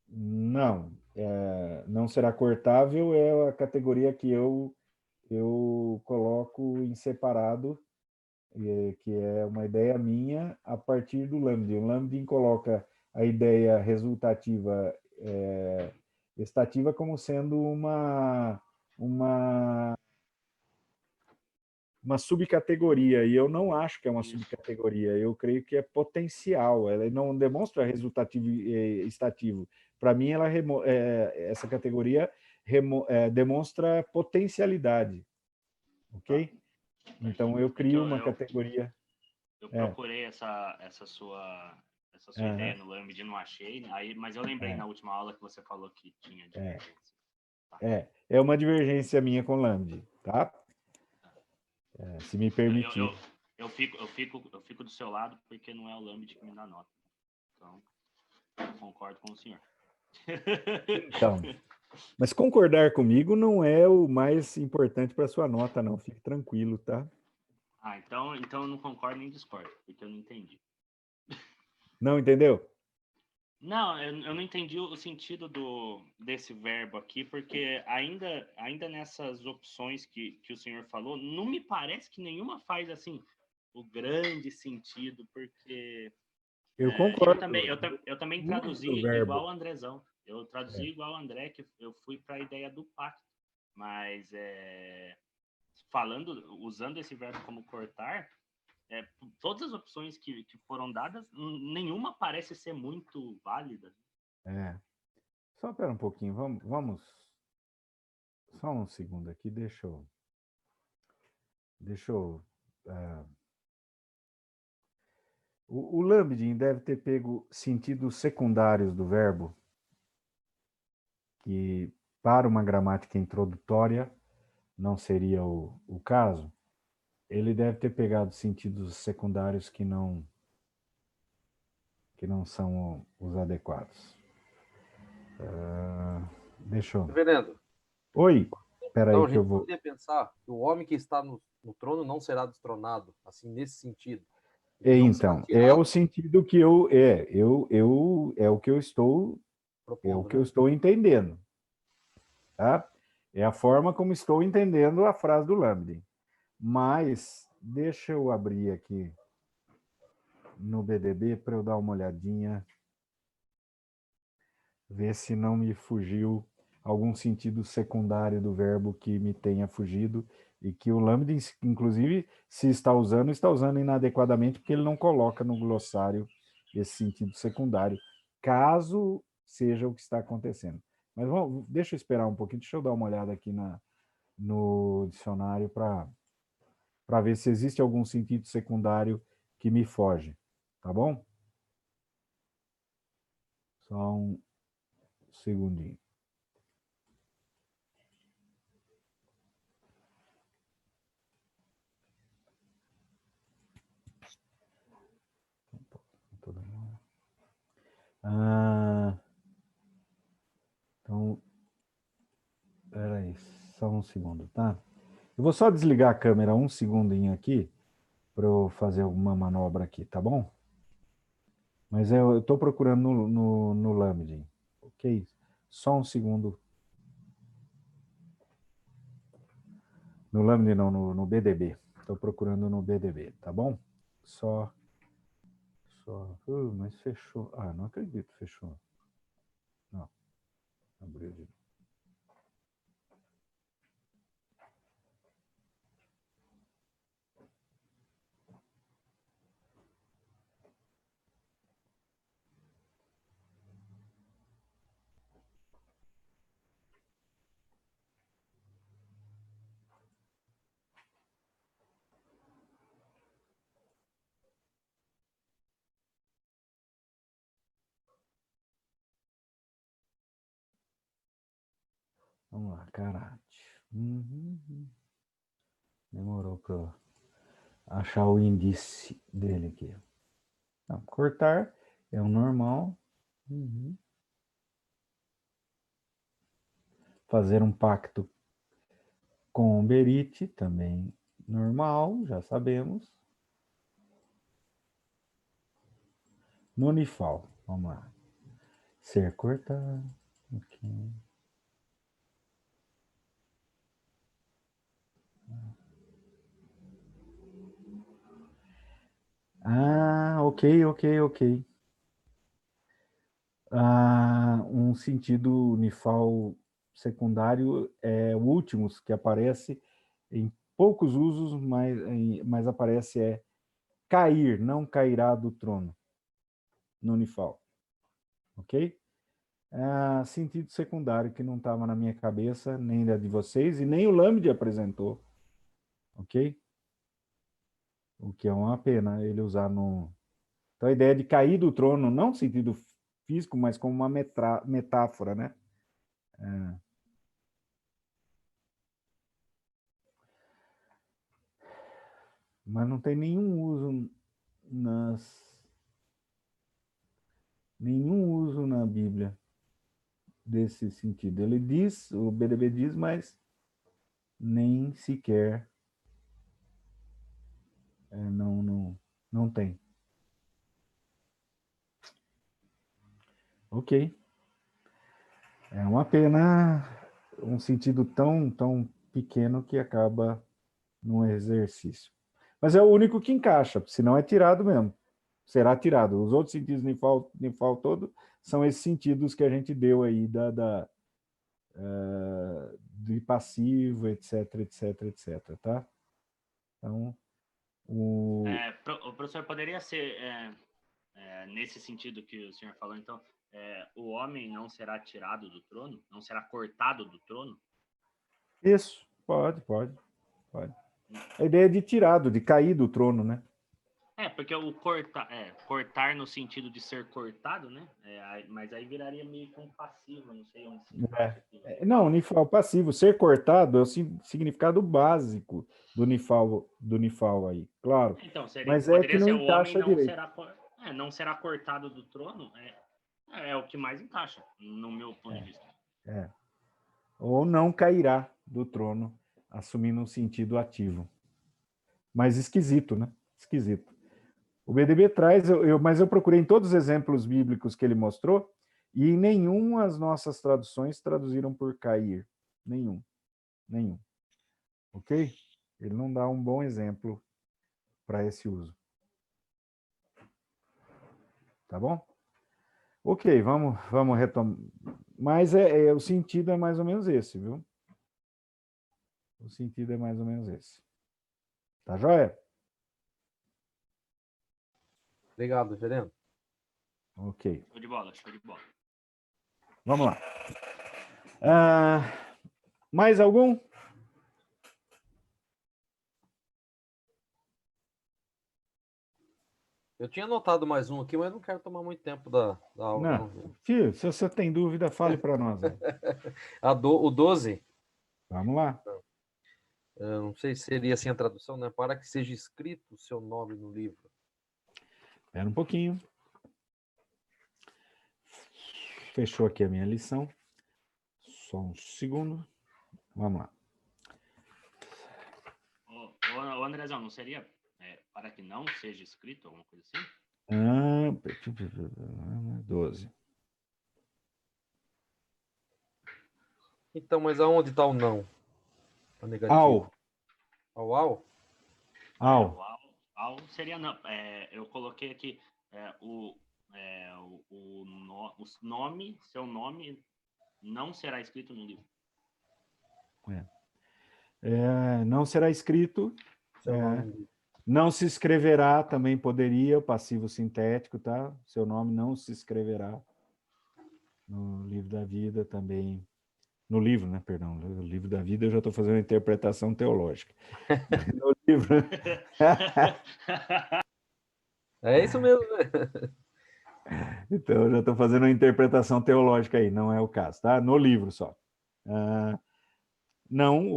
Não, não será cortável, é a categoria que eu coloco em separado, que é uma ideia minha a partir do Lambdin. O Lambdin coloca a ideia resultativa estativa como sendo uma subcategoria, e eu não acho que é uma subcategoria, eu creio que é potencial, ela não demonstra resultativo estativo. Para mim, essa categoria demonstra potencialidade, ok? Então, eu crio uma categoria... Eu procurei essa sua ideia no Lambda, não achei, mas eu lembrei na última aula que você falou que tinha divergência. É uma divergência minha com Lambda, tá? Se me permitir. Eu fico do seu lado porque não é o Lambda que me dá nota. Então, eu concordo com o senhor. Então, mas concordar comigo não é o mais importante para sua nota, não. Fique tranquilo, tá? Então eu não concordo nem discordo, porque eu não entendi. Não entendeu? Não, eu não entendi o sentido desse verbo aqui, porque ainda nessas opções que o senhor falou, não me parece que nenhuma faz assim o grande sentido, porque eu concordo. Eu também traduzi igual o Andrezão. Eu traduzi igual o André, que eu fui para a ideia do pacto. Mas falando, usando esse verbo como cortar, todas as opções que foram dadas, nenhuma parece ser muito válida. Só espera um pouquinho, vamos. Só um segundo aqui, deixa eu. O Lambdin deve ter pego sentidos secundários do verbo, que para uma gramática introdutória não seria o caso. Ele deve ter pegado sentidos secundários que não são os adequados. Deixa eu... Reverendo. Oi, espera aí Então, a que gente eu vou... poderia pensar que o homem que está no trono não será destronado, assim, nesse sentido. Então, é o sentido que é o que eu estou propondo, é o que eu estou entendendo, tá? É a forma como estou entendendo a frase do Lambdin. Mas deixa eu abrir aqui no BDB para eu dar uma olhadinha, ver se não me fugiu algum sentido secundário do verbo que me tenha fugido e que o Lambdin, inclusive, se está usando inadequadamente, porque ele não coloca no glossário esse sentido secundário, caso seja o que está acontecendo. Mas deixa eu esperar um pouquinho, deixa eu dar uma olhada aqui no dicionário para ver se existe algum sentido secundário que me foge, tá bom? Só um segundinho. Então, peraí, só um segundo, tá? Eu vou só desligar a câmera um segundinho aqui para eu fazer alguma manobra aqui, tá bom? Mas eu estou procurando no Lambdin, ok? Só um segundo. No Lambdin não, no BDB. Estou procurando no BDB, tá bom? Só. Mas fechou. Ah, não acredito, fechou. Não. Abriu de novo. Vamos lá, karate. Demorou para achar o índice dele aqui. Não, cortar é o normal. Fazer um pacto com o Berite, também normal, já sabemos. Nonifal, vamos lá. Ser cortado. Ok. Ok. Um sentido nifal secundário é o último que aparece em poucos usos, mas aparece cair, não cairá do trono. No nifal. Ok? Sentido secundário que não estava na minha cabeça, nem da de vocês, e nem o Lambda apresentou. Ok? O que é uma pena ele usar no... Então, a ideia de cair do trono, não no sentido físico, mas como uma metáfora, né? Mas não tem nenhum uso na Bíblia desse sentido. Ele diz, o BDB diz, mas nem sequer não tem. Ok. É uma pena um sentido tão pequeno que acaba num exercício. Mas é o único que encaixa, senão é tirado mesmo. Será tirado. Os outros sentidos nifal todo são esses sentidos que a gente deu aí de passivo, etc, etc, etc, tá? Então, O professor poderia ser, nesse sentido que o senhor falou, então, o homem não será tirado do trono? Não será cortado do trono? isso, pode. A ideia é de tirado, de cair do trono, né? Porque o cortar no sentido de ser cortado, né? Mas aí viraria meio que um passivo, não sei onde se encaixa aqui. Não, nifal passivo. Ser cortado é o significado básico do nifal aí, claro. Então, Mas que poderia não ser o homem encaixa direito. não será cortado do trono, é o que mais encaixa, no meu ponto de vista. Ou não cairá do trono, assumindo um sentido ativo. Mas esquisito, né? Esquisito. O BDB traz, mas eu procurei em todos os exemplos bíblicos que ele mostrou, e em nenhum as nossas traduções traduziram por cair. Nenhum. Ok? Ele não dá um bom exemplo para esse uso. Tá bom? Ok, vamos retomar. Mas o sentido é mais ou menos esse, viu? O sentido é mais ou menos esse. Tá joia? Obrigado, reverendo. Ok. Show de bola. Vamos lá. Mais algum? Eu tinha anotado mais um aqui, mas não quero tomar muito tempo da aula, não. Filho, se você tem dúvida, fale para nós. O 12, Vamos lá. eu não sei se seria assim a tradução, né? Para que seja escrito o seu nome no livro. Espera um pouquinho. Fechou aqui a minha lição. Só um segundo. Vamos lá. Ô Andrezão, não seria para que não seja escrito alguma coisa assim? 12. Então, mas aonde está o não? O negativo. Ao Seria não. Eu coloquei aqui seu nome não será escrito no livro. Não será escrito. Seu nome. Não se escreverá, também poderia, o passivo sintético, tá? Seu nome não se escreverá no livro da vida também. No livro, né? Perdão, no livro da vida eu já estou fazendo uma interpretação teológica. No livro. É isso mesmo, né? Então, eu já estou fazendo uma interpretação teológica aí, não é o caso, tá? No livro só. Não,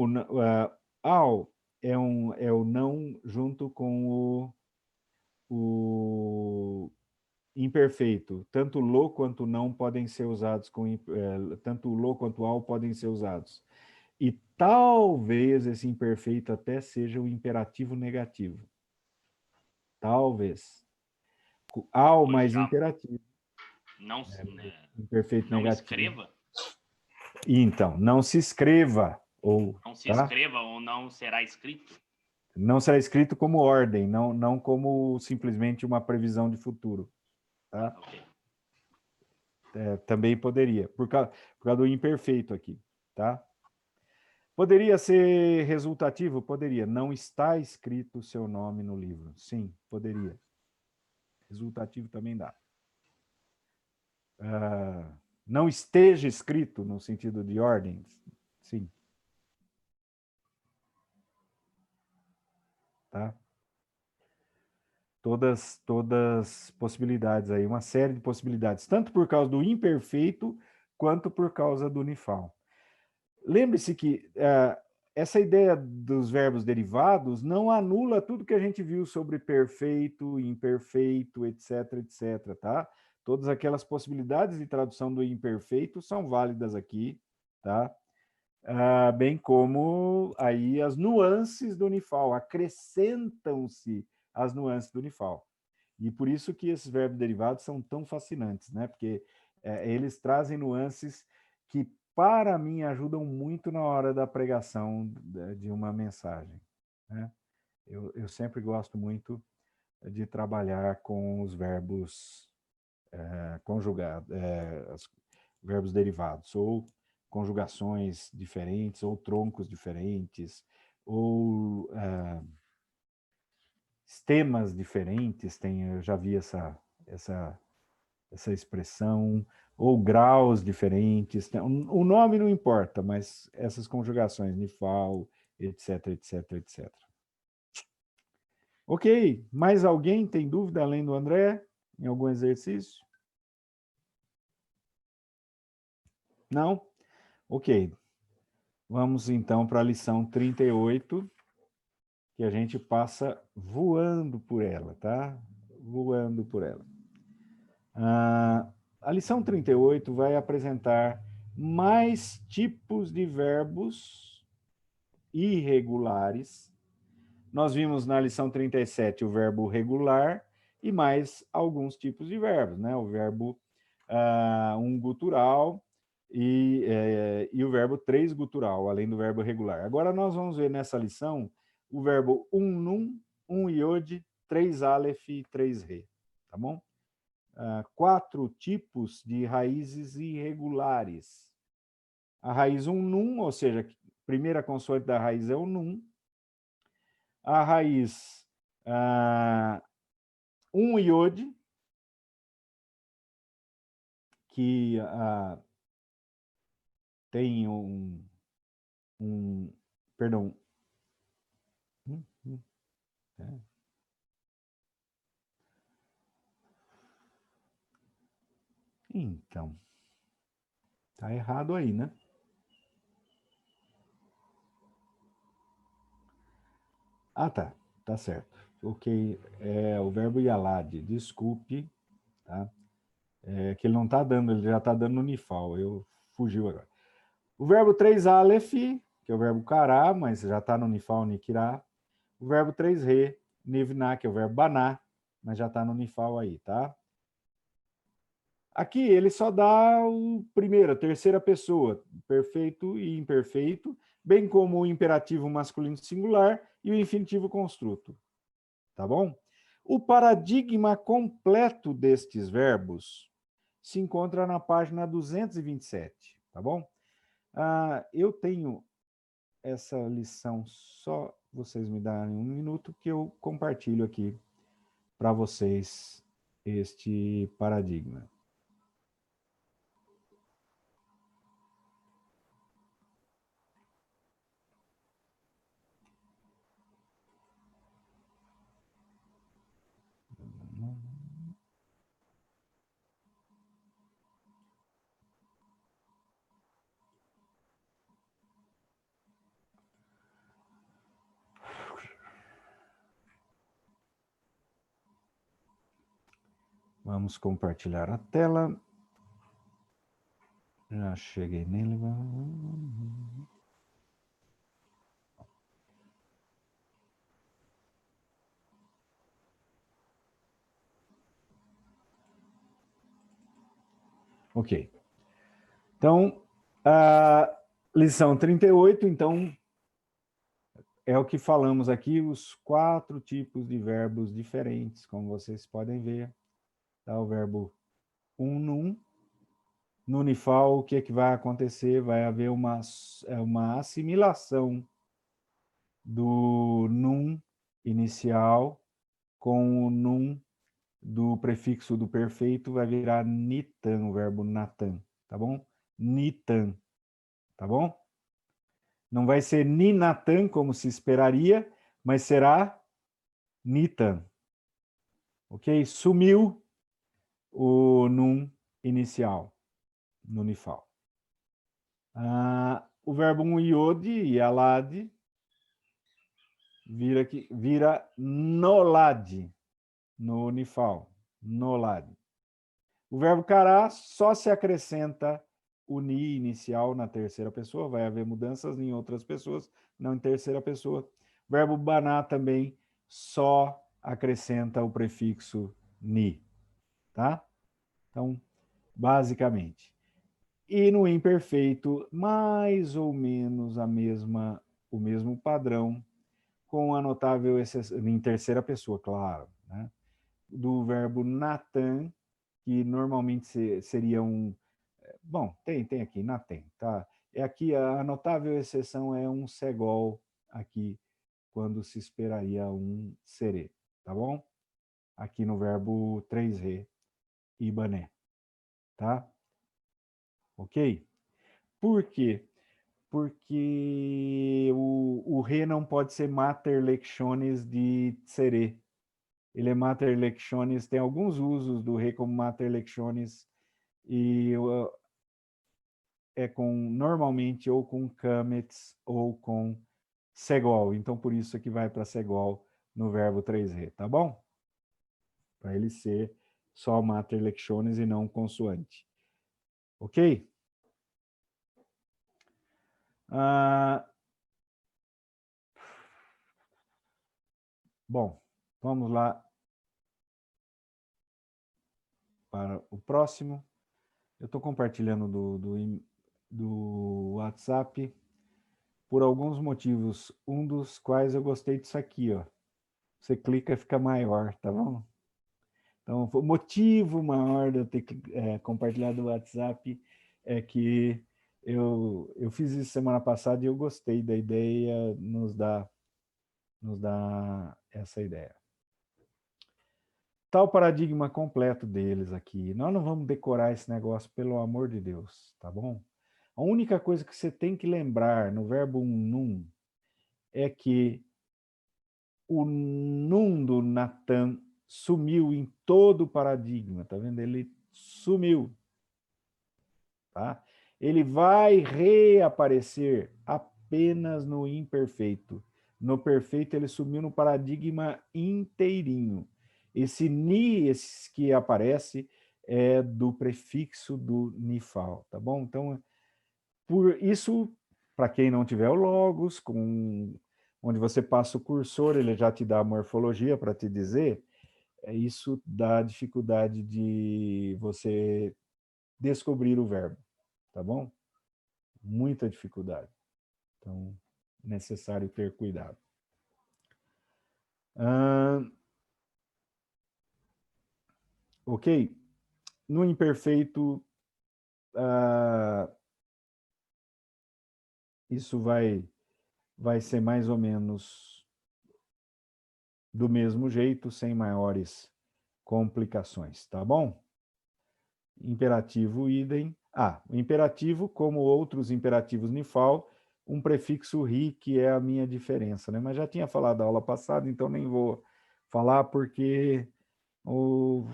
ao é o não junto com o imperfeito. Tanto lo quanto não podem ser usados tanto lo quanto ao podem ser usados. E talvez esse imperfeito até seja o imperativo negativo. Talvez. Ao mais imperativo. Não, imperfeito não negativo. escreva? Então, não se escreva. Não se escreva ou não será escrito? Não será escrito como ordem, não como simplesmente uma previsão de futuro. Tá? Okay. Também poderia, por causa do imperfeito aqui. Tá? Poderia ser resultativo? Poderia. Não está escrito o seu nome no livro. Sim, poderia. Resultativo também dá. Não esteja escrito no sentido de ordem? Sim. Tá? Todas possibilidades aí, uma série de possibilidades, tanto por causa do imperfeito, quanto por causa do nifal. Lembre-se que essa ideia dos verbos derivados não anula tudo que a gente viu sobre perfeito, imperfeito, etc, etc, tá? Todas aquelas possibilidades de tradução do imperfeito são válidas aqui, tá? Bem como aí as nuances do nifal, acrescentam-se as nuances do nifal. E por isso que esses verbos derivados são tão fascinantes, né? Porque eles trazem nuances que, para mim, ajudam muito na hora da pregação de uma mensagem. Né? Eu sempre gosto muito de trabalhar com os verbos conjugados, verbos derivados, ou conjugações diferentes, ou troncos diferentes, ou sistemas diferentes, eu já vi essa expressão, ou graus diferentes. O nome não importa, mas essas conjugações, nifal, etc, etc, etc. Ok, mais alguém tem dúvida além do André em algum exercício? Não? Ok. Vamos então para a lição 38, que a gente passa voando por ela, tá? Voando por ela. A lição 38 vai apresentar mais tipos de verbos irregulares. Nós vimos na lição 37 o verbo regular e mais alguns tipos de verbos, né? O verbo gutural e o verbo três gutural, além do verbo regular. Agora nós vamos ver nessa lição o verbo num, iode, três aleph e três re, tá bom? 4 tipos de raízes irregulares. A raiz num, ou seja, a primeira consoante da raiz é o num. A raiz iode, que tem perdão. Então, tá errado aí, né? Tá certo. Ok, o verbo yalad, desculpe, tá? Que ele não tá dando, ele já tá dando no nifal, fugiu agora. O verbo 3 aleph, que é o verbo kará, mas já tá no nifal, nikirá. O verbo 3 re, nivná, que é o verbo baná, mas já tá no nifal aí, tá? Aqui ele só dá a terceira pessoa, perfeito e imperfeito, bem como o imperativo masculino singular e o infinitivo construto. Tá bom? O paradigma completo destes verbos se encontra na página 227, tá bom? Eu tenho essa lição, só vocês me darem um minuto que eu compartilho aqui para vocês este paradigma. Vamos compartilhar a tela. Já cheguei nele. Ok. Então, a lição 38, então, é o que falamos aqui, os 4 tipos de verbos diferentes, como vocês podem ver. Tá? O verbo num. No nifal, o que é que vai acontecer? Vai haver uma assimilação do num inicial com o num do prefixo do perfeito, vai virar nitan, o verbo natan, tá bom? Nitan, tá bom? Não vai ser ninatan, como se esperaria, mas será nitan. Ok? Sumiu o num inicial, no nifal. O verbo iode, yalad, vira nolad, no nifal, nolad. O verbo kará só se acrescenta o ni inicial na terceira pessoa, vai haver mudanças em outras pessoas, não em terceira pessoa. O verbo baná também só acrescenta o prefixo ni, tá? Então, basicamente. E no imperfeito, mais ou menos o mesmo padrão, com a notável exceção, em terceira pessoa, claro, né? Do verbo natan, que normalmente seria bom, tem aqui, natem, tá? aqui a notável exceção é um segol aqui, quando se esperaria um serê, tá bom? Aqui no verbo 3Re, ibané, tá? Ok? Por quê? Porque o re não pode ser mater lectionis de serê. Ele é mater lectionis, tem alguns usos do re como mater lectionis, e é com, normalmente, ou com camets ou com segol. Então, por isso que vai para segol no verbo 3Re, tá bom? Para ele ser só mater lectionis e não consoante. Ok? Bom, vamos lá para o próximo. Eu estou compartilhando do WhatsApp por alguns motivos. Um dos quais eu gostei disso aqui, ó. Você clica e fica maior, tá bom? Então, o motivo maior de eu ter compartilhado o WhatsApp é que eu fiz isso semana passada e eu gostei da ideia, nos dá essa ideia. Tá o paradigma completo deles aqui. Nós não vamos decorar esse negócio, pelo amor de Deus, tá bom? A única coisa que você tem que lembrar no verbo num é que o num do Natan sumiu em todo o paradigma, tá vendo? Ele sumiu, tá? Ele vai reaparecer apenas no imperfeito. No perfeito ele sumiu no paradigma inteirinho. Esse ni esse que aparece é do prefixo do nifal, tá bom? Então, por isso, para quem não tiver o logos, onde você passa o cursor, ele já te dá a morfologia para te dizer, isso dá dificuldade de você descobrir o verbo, tá bom? Muita dificuldade. Então, necessário ter cuidado. Ok? No imperfeito, isso vai ser mais ou menos do mesmo jeito, sem maiores complicações, tá bom? Imperativo idem. O imperativo, como outros imperativos nifal, um prefixo ri, que é a minha diferença, né? Mas já tinha falado na aula passada, então nem vou falar, porque o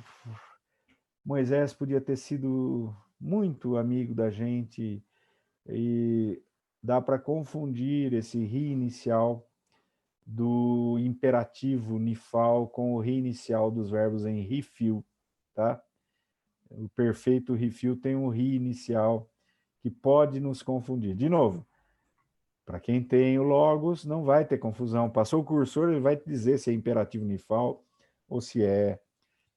Moisés podia ter sido muito amigo da gente, e dá para confundir esse ri inicial do imperativo nifal com o ri inicial dos verbos em rifil, tá? O perfeito rifil tem um ri inicial que pode nos confundir. De novo, para quem tem o logos, não vai ter confusão. Passou o cursor, ele vai te dizer se é imperativo nifal ou se é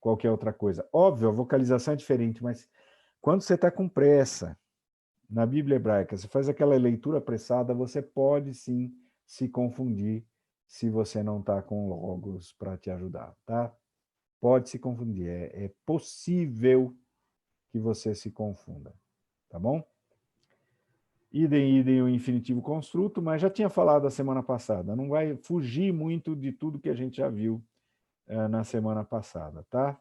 qualquer outra coisa. Óbvio, a vocalização é diferente, mas quando você está com pressa, na Bíblia hebraica, você faz aquela leitura apressada, você pode sim se confundir se você não está com logos para te ajudar, tá? Pode se confundir, é possível que você se confunda, tá bom? Idem o infinitivo construto, mas já tinha falado a semana passada, não vai fugir muito de tudo que a gente já viu na semana passada, tá?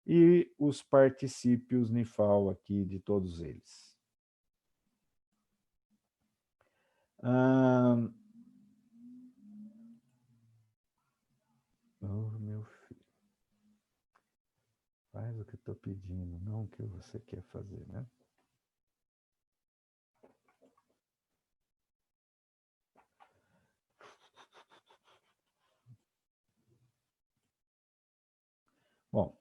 E os particípios nifal aqui de todos eles. Oh, meu filho. Faz o que eu estou pedindo, não o que você quer fazer, né? Bom.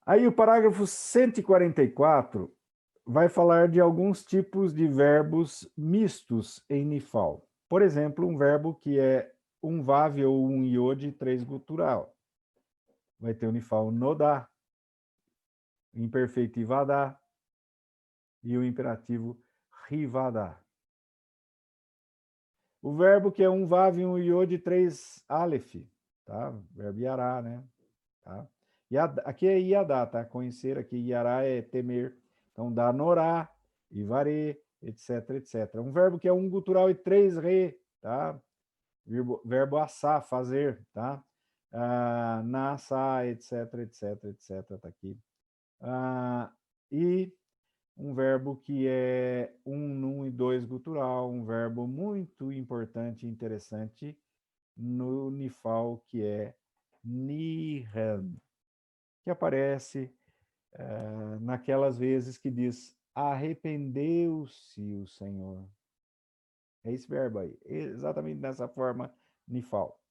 Aí o parágrafo 144 vai falar de alguns tipos de verbos mistos em nifal. Por exemplo, um verbo que é um vav ou um iod 3 gutural. Vai ter o nifal nodá, o imperfeito ivadá e o imperativo rivadá. O verbo que é um vav e um iod 3 aleph, tá? Verbo yará, né? Tá? Aqui é iadá, tá? Conhecer, aqui yará é temer, Então, dá norá, ivarê, etc, etc. Um verbo que é um gutural e 3 re, tá? Verbo assar, fazer, tá? Nassar, etc, etc, etc, tá aqui. E um verbo que é um, num e 2 gutural, um verbo muito importante e interessante no Nifal, que é nihan, que aparece naquelas vezes que diz arrependeu-se o Senhor. É esse verbo aí, exatamente dessa forma, nifal.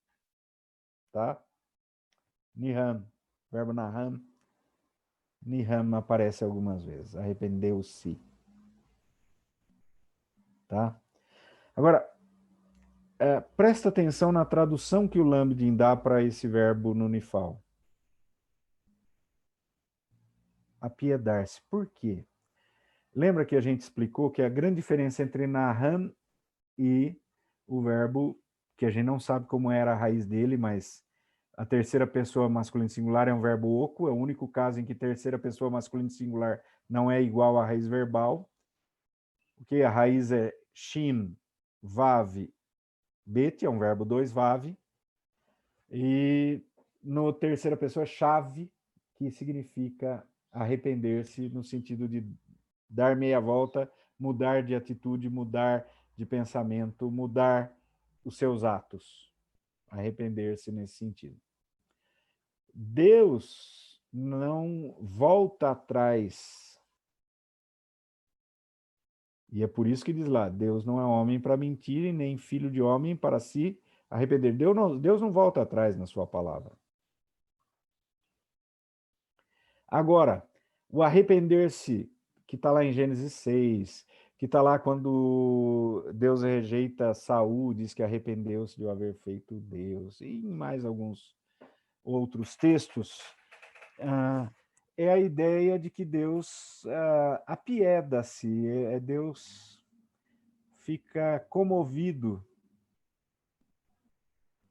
Tá? Niham, verbo naham. Niham aparece algumas vezes, arrependeu-se. Tá? Agora, presta atenção na tradução que o Lambdin dá para esse verbo no nifal. Apiedar-se. Por quê? Lembra que a gente explicou que a grande diferença entre naham e o verbo, que a gente não sabe como era a raiz dele, mas a terceira pessoa masculino singular é um verbo oco, é o único caso em que terceira pessoa masculino singular não é igual à raiz verbal, porque a raiz é shin, vav, bet, é um verbo 2 vav, e no terceira pessoa chave, que significa arrepender-se no sentido de dar meia volta, mudar de atitude, mudar de pensamento, mudar os seus atos, arrepender-se nesse sentido. Deus não volta atrás. E é por isso que diz lá, Deus não é homem para mentir, e nem filho de homem para se arrepender. Deus não volta atrás na sua palavra. Agora, o arrepender-se, que está lá em Gênesis 6, que está lá quando Deus rejeita Saul, diz que arrependeu-se de haver feito Deus, e em mais alguns outros textos, é a ideia de que Deus apieda-se, Deus fica comovido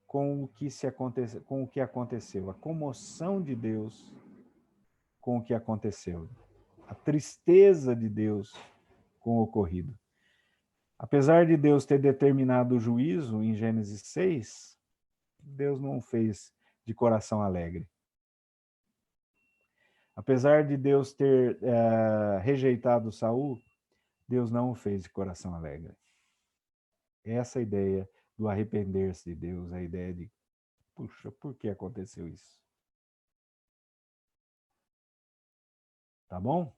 com o que aconteceu, a comoção de Deus com o que aconteceu, a tristeza de Deus com o ocorrido. Apesar de Deus ter determinado o juízo em Gênesis 6, Deus não fez de coração alegre. Apesar de Deus ter rejeitado Saul, Deus não o fez de coração alegre. Essa ideia do arrepender-se de Deus, a ideia de, puxa, por que aconteceu isso? Tá bom?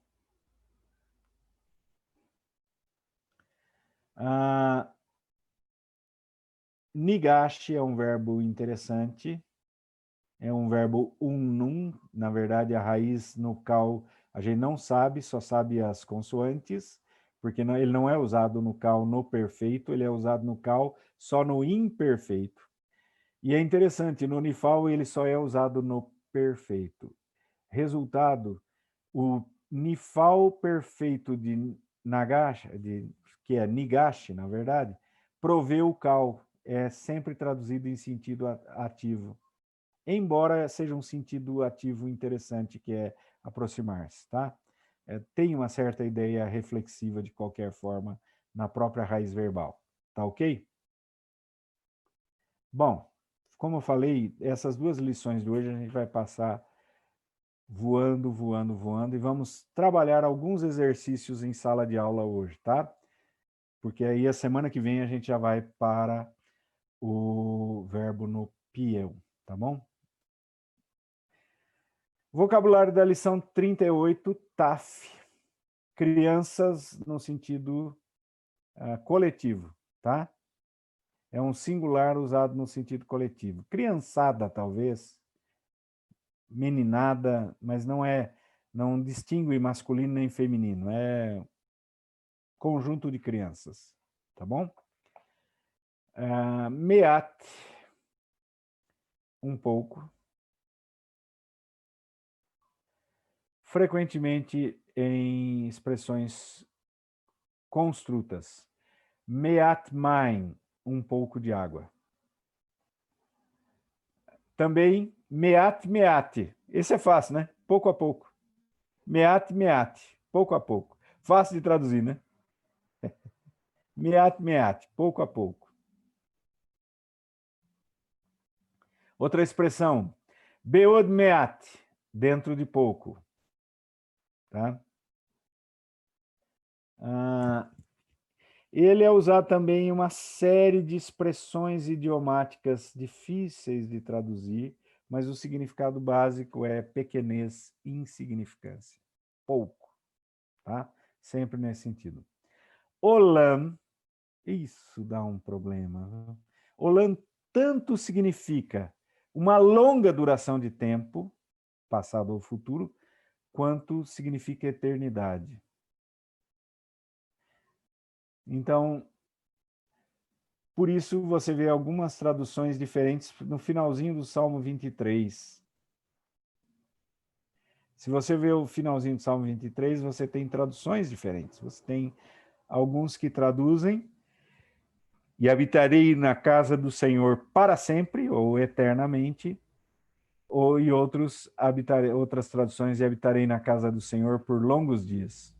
Nigashi é um verbo interessante, é um verbo unnum, na verdade a raiz no cal a gente não sabe, só sabe as consoantes, porque ele não é usado no cal no perfeito, ele é usado no cal só no imperfeito. E é interessante, no nifal ele só é usado no perfeito. Resultado, o nifal perfeito de Nagashi, que é Nigashi, na verdade, proveu o cal, é sempre traduzido em sentido ativo. Embora seja um sentido ativo interessante, que é aproximar-se, tá? Tem uma certa ideia reflexiva, de qualquer forma, na própria raiz verbal, tá ok? Bom, como eu falei, essas duas lições de hoje a gente vai passar voando, voando, voando, e vamos trabalhar alguns exercícios em sala de aula hoje, tá? Porque aí a semana que vem a gente já vai para o verbo no pieu, tá bom? Vocabulário da lição 38, TAF. Crianças no sentido coletivo, tá? É um singular usado no sentido coletivo. Criançada, talvez, meninada, mas não distingue masculino nem feminino, é conjunto de crianças, tá bom? Meat, um pouco. Frequentemente em expressões construtas. Meat main, um pouco de água. Também meat meat. Esse é fácil, né? Pouco a pouco. Meat meat, pouco a pouco. Fácil de traduzir, né? Meat, meat, pouco a pouco. Outra expressão, beod meat, dentro de pouco. Tá? Ele é usado também em uma série de expressões idiomáticas difíceis de traduzir, mas o significado básico é pequenez, insignificância, pouco, tá? Sempre nesse sentido. Olam, isso dá um problema. Olam tanto significa uma longa duração de tempo, passado ou futuro, quanto significa eternidade. Então, por isso você vê algumas traduções diferentes no finalzinho do Salmo 23. Se você vê o finalzinho do Salmo 23, você tem traduções diferentes. Você tem alguns que traduzem e habitarei na casa do Senhor para sempre ou eternamente, e outras traduções e habitarei na casa do Senhor por longos dias.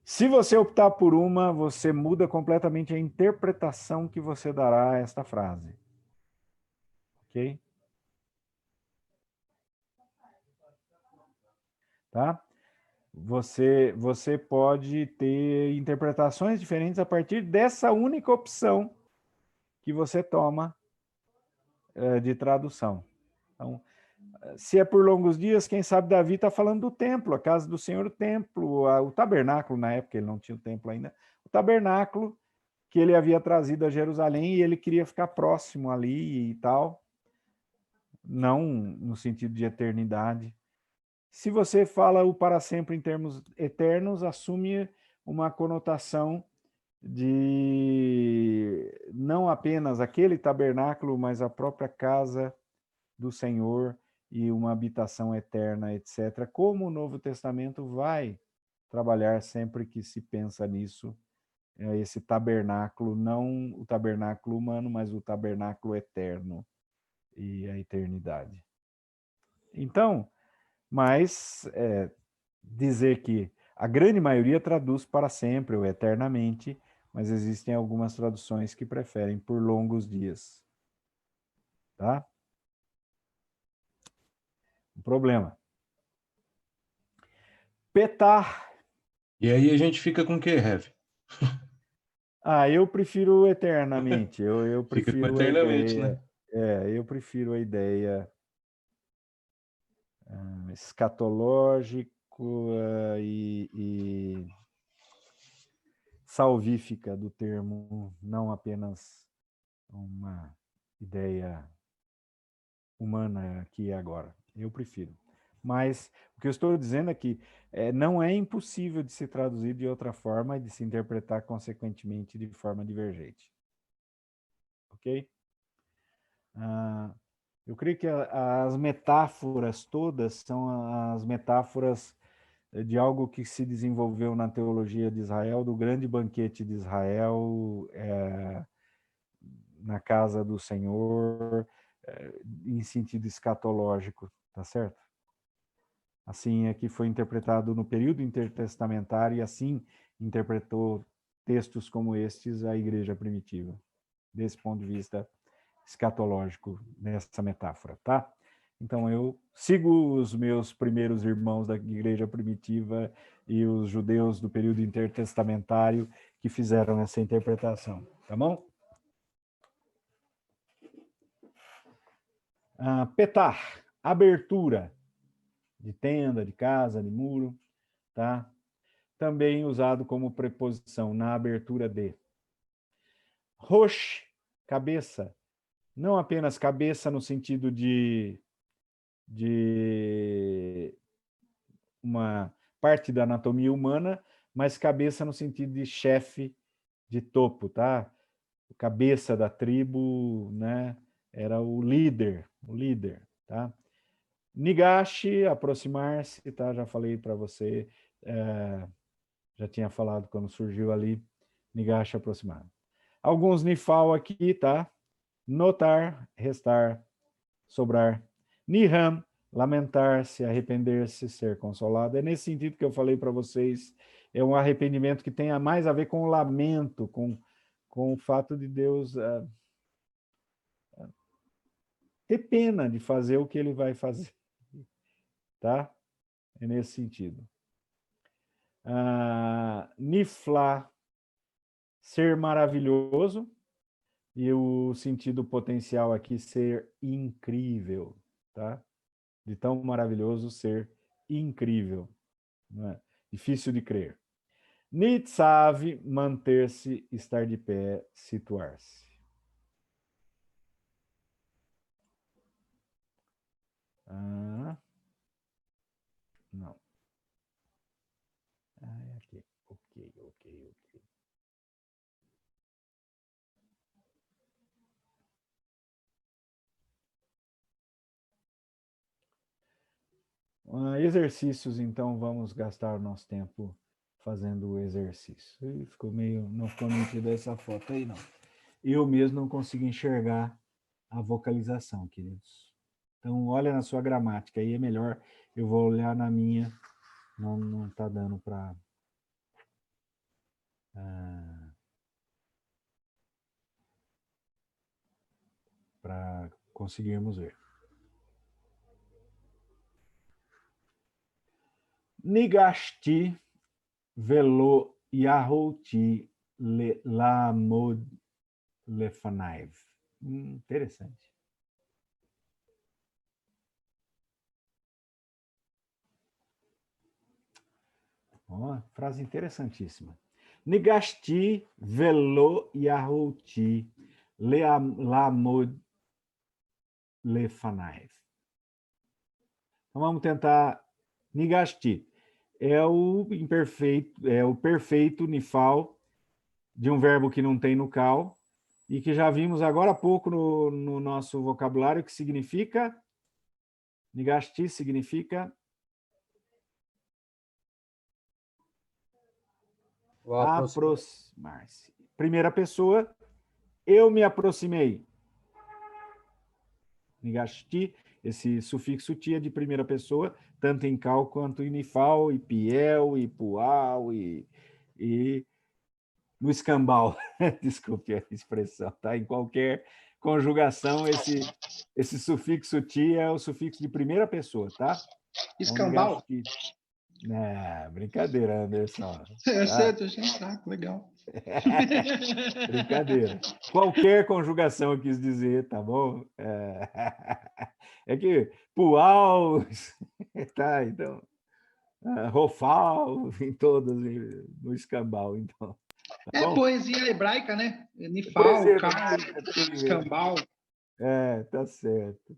Se você optar por uma, você muda completamente a interpretação que você dará a esta frase. Ok? Tá? Você pode ter interpretações diferentes a partir dessa única opção que você toma de tradução. Então, se é por longos dias, quem sabe Davi está falando do templo, a casa do Senhor, o templo, o tabernáculo, na época ele não tinha o templo ainda, o tabernáculo que ele havia trazido a Jerusalém e ele queria ficar próximo ali e tal, não no sentido de eternidade. Se você fala o para sempre em termos eternos, assume uma conotação de não apenas aquele tabernáculo, mas a própria casa do Senhor e uma habitação eterna, etc. Como o Novo Testamento vai trabalhar sempre que se pensa nisso, esse tabernáculo, não o tabernáculo humano, mas o tabernáculo eterno e a eternidade. Então, mas dizer que a grande maioria traduz para sempre ou eternamente, mas existem algumas traduções que preferem por longos dias. Tá? Um problema. Petar. E aí a gente fica com o quê, Rev? Eu prefiro eternamente. Eu Fica com prefiro eternamente, a né? ideia. Eu prefiro a ideia escatológico e salvífica do termo, não apenas uma ideia humana aqui e agora. Eu prefiro. Mas o que eu estou dizendo é que não é impossível de se traduzir de outra forma e de se interpretar consequentemente de forma divergente. Ok? Eu creio que as metáforas todas são as metáforas de algo que se desenvolveu na teologia de Israel, do grande banquete de Israel, na casa do Senhor, em sentido escatológico, tá certo? Assim é que foi interpretado no período intertestamentário e assim interpretou textos como estes a igreja primitiva, desse ponto de vista escatológico, nessa metáfora, tá? Então eu sigo os meus primeiros irmãos da igreja primitiva e os judeus do período intertestamentário que fizeram essa interpretação, tá bom? Petar, abertura de tenda, de casa, de muro, tá? Também usado como preposição na abertura de. Rosh, cabeça, não apenas cabeça no sentido de uma parte da anatomia humana, mas cabeça no sentido de chefe, de topo, tá? O cabeça da tribo, né? Era o líder, tá? Nigashi, aproximar-se, tá? Já falei para você, já tinha falado quando surgiu ali, Nigashi, aproximar. Alguns nifal aqui, tá? Notar, restar, sobrar. Niham, lamentar-se, arrepender-se, ser consolado. É nesse sentido que eu falei para vocês, é um arrependimento que tenha mais a ver com o lamento, com o fato de Deus ter pena de fazer o que ele vai fazer, tá? É nesse sentido. Niflá, ser maravilhoso, e o sentido potencial aqui, ser incrível, tá? De tão maravilhoso ser incrível, não é? Difícil de crer. Nitzav, manter-se, estar de pé, situar-se. Não. É aqui. Ok. Exercícios, então, vamos gastar o nosso tempo fazendo o exercício. Não ficou nítida essa foto aí, não. Eu mesmo não consigo enxergar a vocalização, queridos. Então, olha na sua gramática, aí é melhor. Eu vou olhar na minha, não está dando para conseguirmos ver. Nigashti velo yahouti lamod lefanaiv. Interessante. Frase interessantíssima. Nigashti velo yahouti lamod lefanaiv. Então vamos tentar. Nigashti é o imperfeito, é o perfeito nifal de um verbo que não tem nucal e que já vimos agora há pouco no nosso vocabulário, que significa. Nigashti significa aproximar-se. Primeira pessoa, eu me aproximei. Nigashti, esse sufixo ti é de primeira pessoa, tanto em cal quanto em nifal, e piel, e pual, e no escambau. Desculpe a expressão, tá? Em qualquer conjugação, esse sufixo ti é o sufixo de primeira pessoa, tá? Escambau? Brincadeira, Anderson. Eu sei, tô achando saco, legal. Brincadeira. Qualquer conjugação eu quis dizer, tá bom? É que pual, tá, então, rofal, em todas, no escambau, então. Tá bom? Poesia hebraica, né? Nifal, cal, escambau. Tá certo.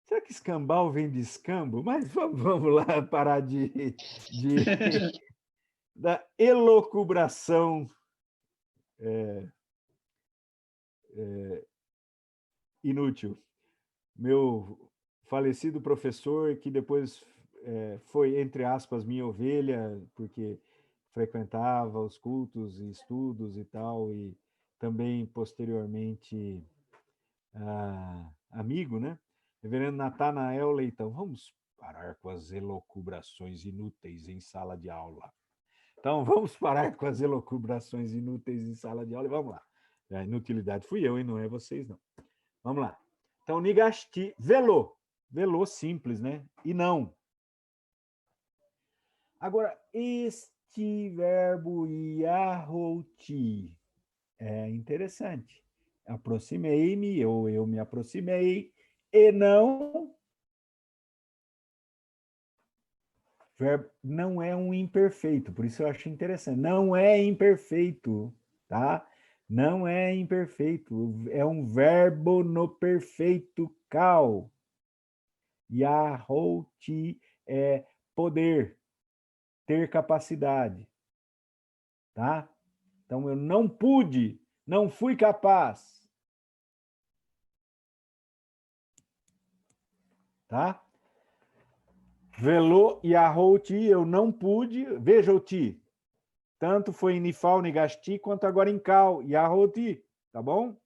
Será que escambau vem de escambo? Mas vamos lá parar da elocubração inútil. Meu falecido professor, que depois foi, entre aspas, minha ovelha, porque frequentava os cultos e estudos e tal, e também, posteriormente, amigo, né? Reverendo Natanael Leitão, vamos parar com as elocubrações inúteis em sala de aula. Então, vamos parar com as elocubrações inúteis em sala de aula e vamos lá. A inutilidade fui eu, e não é vocês, não. Vamos lá. Então, nigashti, velô. Velô simples, né? E não. Agora, este verbo yahouti é interessante. Aproximei-me, ou eu me aproximei, e não. Verbo não é um imperfeito, por isso eu acho interessante. Não é imperfeito, tá? Não é imperfeito, é um verbo no perfeito cal. Yahouti é poder, ter capacidade, tá? Então eu não pude, não fui capaz, tá? Velo yahouti, eu não pude, veja o ti, tanto foi em nifal, nigashti, quanto agora em cal, yahouti, tá bom?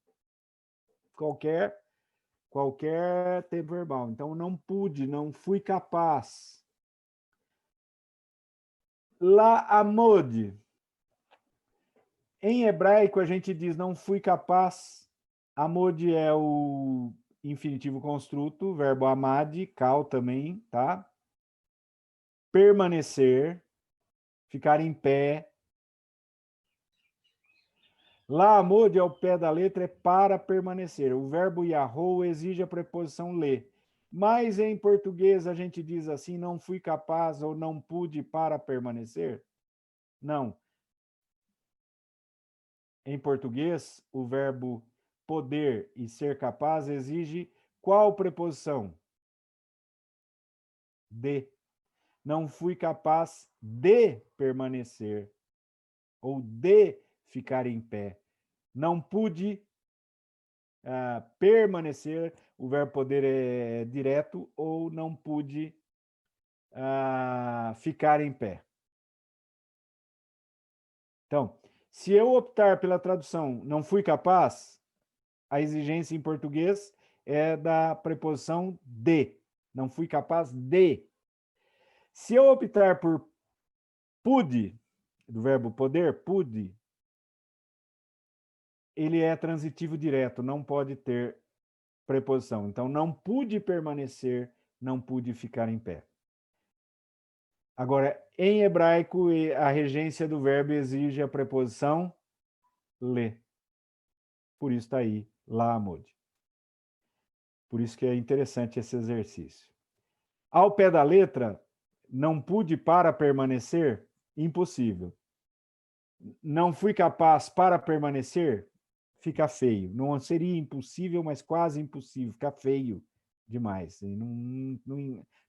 Qualquer qualquer tempo verbal. Então, não pude, não fui capaz. La amod. Em hebraico, a gente diz não fui capaz. Amod é o infinitivo construto, verbo amad, cal também, tá? Permanecer, ficar em pé. La amod ao pé da letra é para permanecer. O verbo yahou exige a preposição le. Mas em português a gente diz assim, não fui capaz ou não pude para permanecer? Não. Em português, o verbo poder e ser capaz exige qual preposição? De. Não fui capaz de permanecer ou de ficar em pé. Não pude permanecer, o verbo poder é direto, ou não pude ficar em pé. Então, se eu optar pela tradução não fui capaz, a exigência em português é da preposição de. Não fui capaz de. Se eu optar por pude, do verbo poder, pude, ele é transitivo direto, não pode ter preposição. Então, não pude permanecer, não pude ficar em pé. Agora, em hebraico, a regência do verbo exige a preposição le. Por isso está aí, la amod. Por isso que é interessante esse exercício. Ao pé da letra, não pude para permanecer, impossível. Não fui capaz para permanecer, fica feio. Não seria impossível, mas quase impossível. Fica feio demais.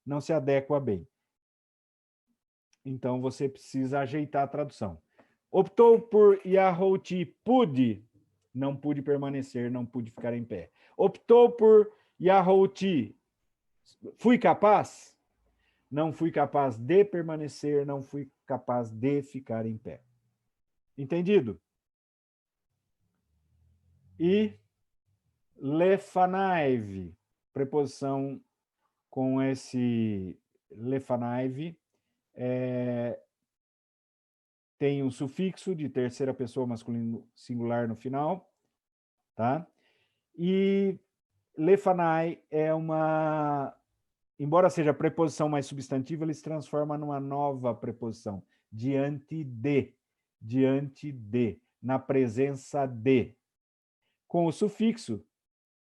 Não se adequa bem. Então, você precisa ajeitar a tradução. Optou por Yahouti, pude, não pude permanecer, não pude ficar em pé. Optou por Yahouti, fui capaz, não fui capaz de permanecer, não fui capaz de ficar em pé. Entendido? E lefanaiv, preposição com esse lefanaiv, tem um sufixo de terceira pessoa masculino singular no final, tá? E lefanai é uma, embora seja preposição mais substantiva, ele se transforma numa nova preposição, diante de, na presença de. Com o sufixo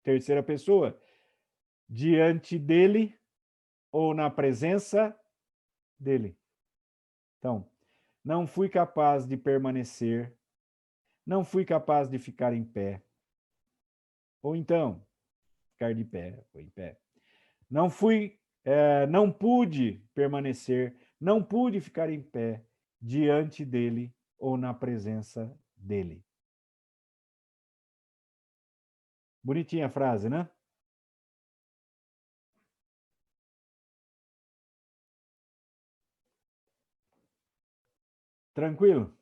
terceira pessoa, diante dele ou na presença dele. Então, não fui capaz de permanecer, não fui capaz de ficar em pé. Ou então, ficar de pé, ou em pé. Não pude permanecer, não pude ficar em pé diante dele ou na presença dele. Bonitinha a frase, né? Tranquilo?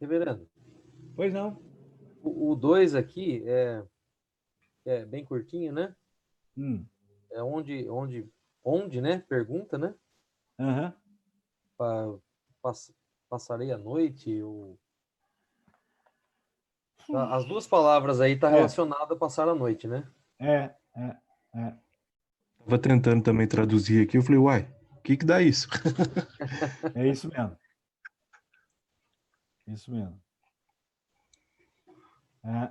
Reverendo, Pois não. o 2 aqui é bem curtinho, né? É onde, né? Pergunta, né? Uhum. Passarei a noite. As duas palavras aí tá relacionada a passar a noite, né? Tava tentando também traduzir aqui, eu falei, uai, o que dá isso? É isso mesmo. Isso mesmo.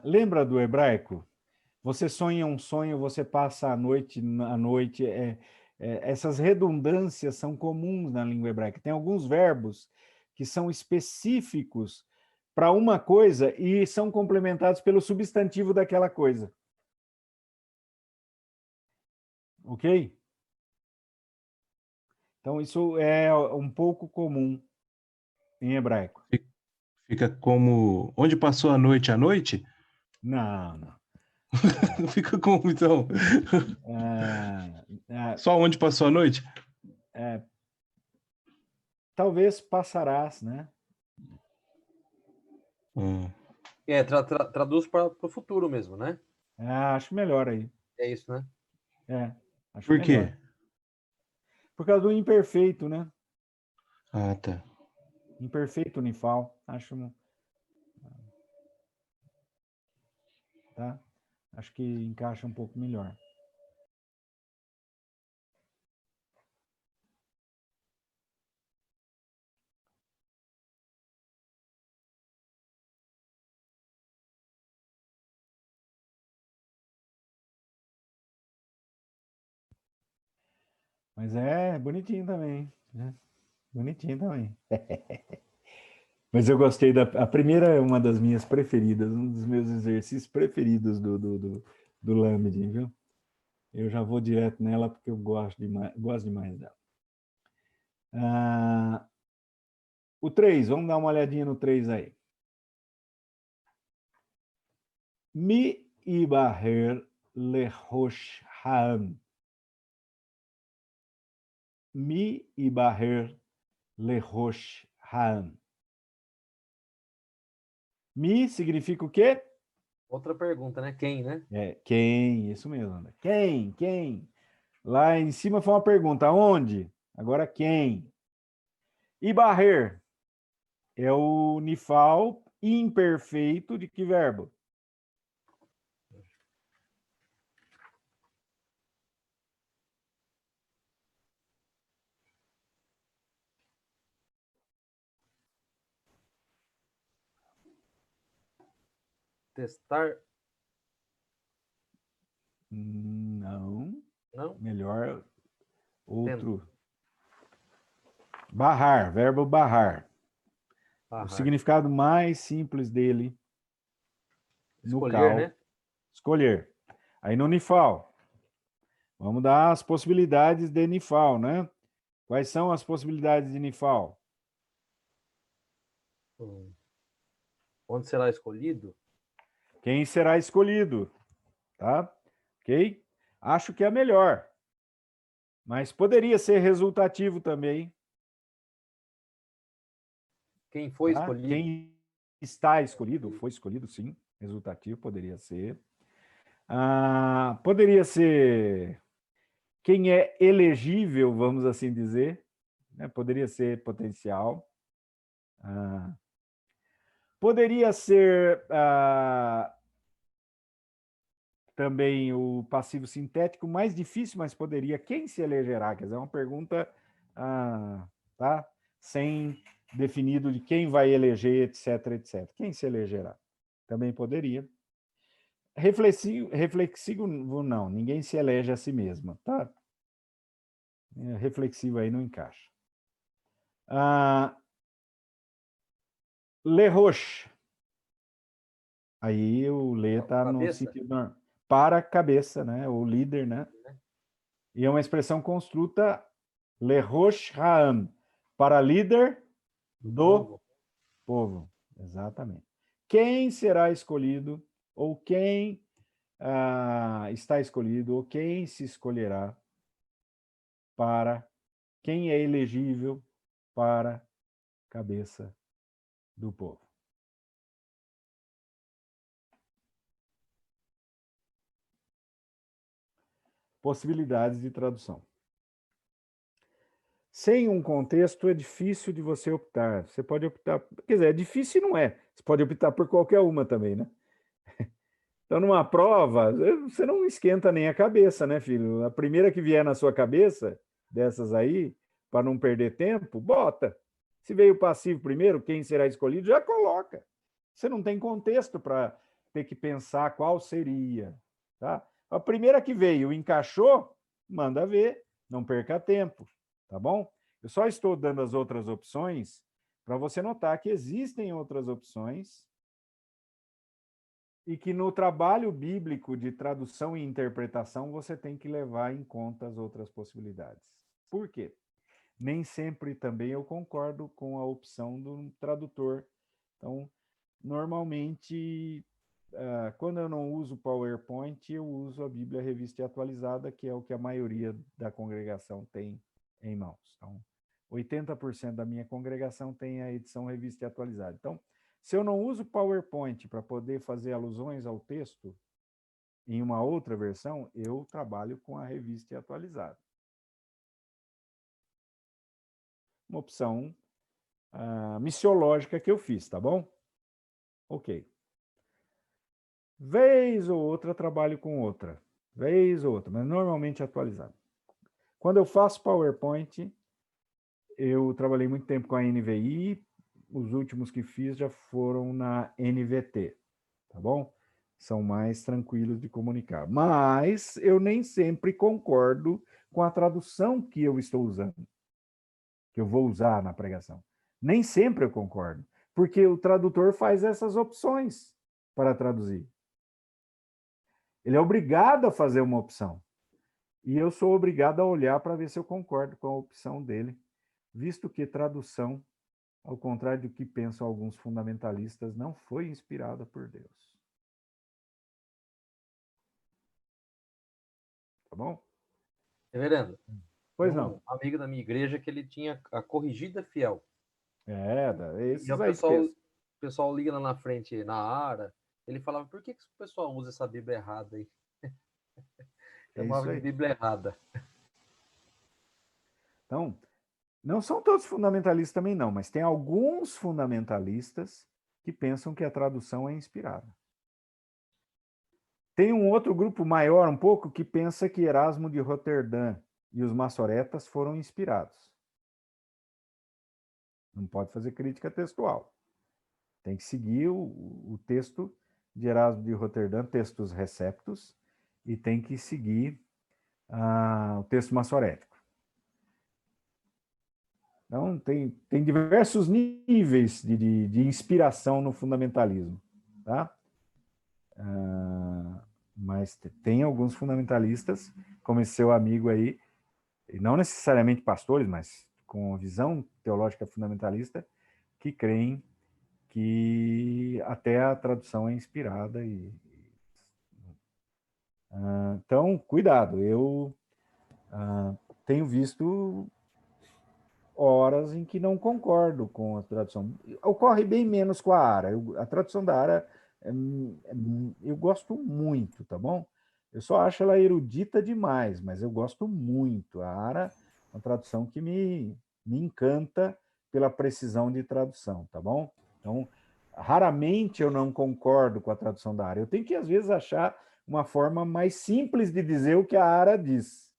Lembra do hebraico? Você sonha um sonho, você passa a noite. Essas redundâncias são comuns na língua hebraica. Tem alguns verbos que são específicos para uma coisa e são complementados pelo substantivo daquela coisa. Ok? Então, isso é um pouco comum em hebraico. Fica como onde passou a noite à noite? Não, não. Fica como, então? Ah, Só onde passou a noite? talvez passarás, né? Ah, Traduz para o futuro mesmo, né? Acho melhor aí. É isso, né? Acho por melhor. quê? Por causa do imperfeito, né? Ah, tá. Imperfeito unifal. Acho, tá? Acho que encaixa um pouco melhor. Mas é bonitinho também, né? Bonitinho também. Mas eu gostei a primeira é uma das minhas preferidas, um dos meus exercícios preferidos do Lambda, viu? Eu já vou direto nela porque eu gosto demais dela. O 3, vamos dar uma olhadinha no 3 aí. Mi ibaher lehosh ha'am. Mi ibaher lehosh ha'am. Mi significa o quê? Outra pergunta, né? Quem, né? Quem, isso mesmo, André. Quem? Lá em cima foi uma pergunta, onde? Agora quem? Ibarrer é o nifal imperfeito de que verbo? Testar? Não. Não? Melhor Tendo. outro. Barrar, verbo barrar. O Barrar. significado mais simples dele no Escolher, cal. né? Escolher. Aí no nifal. Vamos dar as possibilidades de nifal, né? Quais são as possibilidades de nifal? Onde será escolhido? Quem será escolhido? Tá? Ok? Acho que é a melhor. Mas poderia ser resultativo também. Quem foi Tá? escolhido? Quem está escolhido, foi escolhido, sim. Resultativo poderia ser. Poderia ser quem é elegível, vamos assim dizer. Né? Poderia ser potencial. Poderia ser também o passivo sintético, mais difícil, mas poderia. Quem se elegerá? Quer dizer, é uma pergunta tá? Sem definido de quem vai eleger, etc. Quem se elegerá? Também poderia. Reflexivo não, ninguém se elege a si mesmo, tá? Reflexivo aí não encaixa. Le Roche. Aí o Le está no sentido para a cabeça, né? O líder, né? E é uma expressão construta Le Roche Ha'am, para líder do povo. Exatamente. Quem será escolhido, ou quem está escolhido, ou quem se escolherá para, quem é elegível para cabeça do povo. Possibilidades de tradução. Sem um contexto é difícil de você optar. Você pode optar, quer dizer, é difícil não é. Você pode optar por qualquer uma também, né? Então, numa prova, você não esquenta nem a cabeça, né, filho? A primeira que vier na sua cabeça, dessas aí, para não perder tempo, bota. Se veio o passivo primeiro, quem será escolhido, já coloca. Você não tem contexto para ter que pensar qual seria, tá? A primeira que veio, encaixou, manda ver, não perca tempo, tá bom? Eu só estou dando as outras opções para você notar que existem outras opções e que no trabalho bíblico de tradução e interpretação você tem que levar em conta as outras possibilidades. Por quê? Nem sempre também eu concordo com a opção do tradutor Então, normalmente, quando eu não uso PowerPoint, eu uso a Bíblia Revista e Atualizada, que é o que a maioria da congregação tem em mãos. Então, 80% da minha congregação tem a edição Revista e Atualizada. Então, se eu não uso PowerPoint para poder fazer alusões ao texto em uma outra versão, eu trabalho com a Revista e Atualizada. Uma opção missiológica que eu fiz, tá bom? Ok. Vez ou outra trabalho com outra. Vez ou outra, mas normalmente atualizado. Quando eu faço PowerPoint, eu trabalhei muito tempo com a NVI, os últimos que fiz já foram na NVT, tá bom? São mais tranquilos de comunicar. Mas eu nem sempre concordo com a tradução que eu estou usando, que eu vou usar na pregação. Nem sempre eu concordo, porque o tradutor faz essas opções para traduzir. Ele é obrigado a fazer uma opção. E eu sou obrigado a olhar para ver se eu concordo com a opção dele, visto que tradução, ao contrário do que pensam alguns fundamentalistas, não foi inspirada por Deus. Tá bom? Reverendo, Pois tem não. um amigo da minha igreja que ele tinha a Corrigida Fiel. E Esses o aí que pensam. pessoal liga lá na frente, na ARA, ele falava, por que o pessoal usa essa Bíblia errada aí? É Chamava isso de aí. Bíblia errada. Então, não são todos fundamentalistas também não, mas tem alguns fundamentalistas que pensam que a tradução é inspirada. Tem um outro grupo maior um pouco que pensa que Erasmo de Roterdã e os maçoretas foram inspirados. Não pode fazer crítica textual. Tem que seguir o texto de Erasmo de Roterdã, textos receptos, e tem que seguir o texto maçorético. Então, tem diversos níveis de inspiração no fundamentalismo. Tá? Mas tem alguns fundamentalistas, como esse seu amigo aí, e não necessariamente pastores, mas com visão teológica fundamentalista, que creem que até a tradução é inspirada. Então, cuidado. Eu tenho visto horas em que não concordo com a tradução. Ocorre bem menos com a ARA. A tradução da ARA eu gosto muito, tá bom? Eu só acho ela erudita demais, mas eu gosto muito. A ARA é uma tradução que me encanta pela precisão de tradução, tá bom? Então, raramente eu não concordo com a tradução da ARA. Eu tenho que, às vezes, achar uma forma mais simples de dizer o que a ARA diz.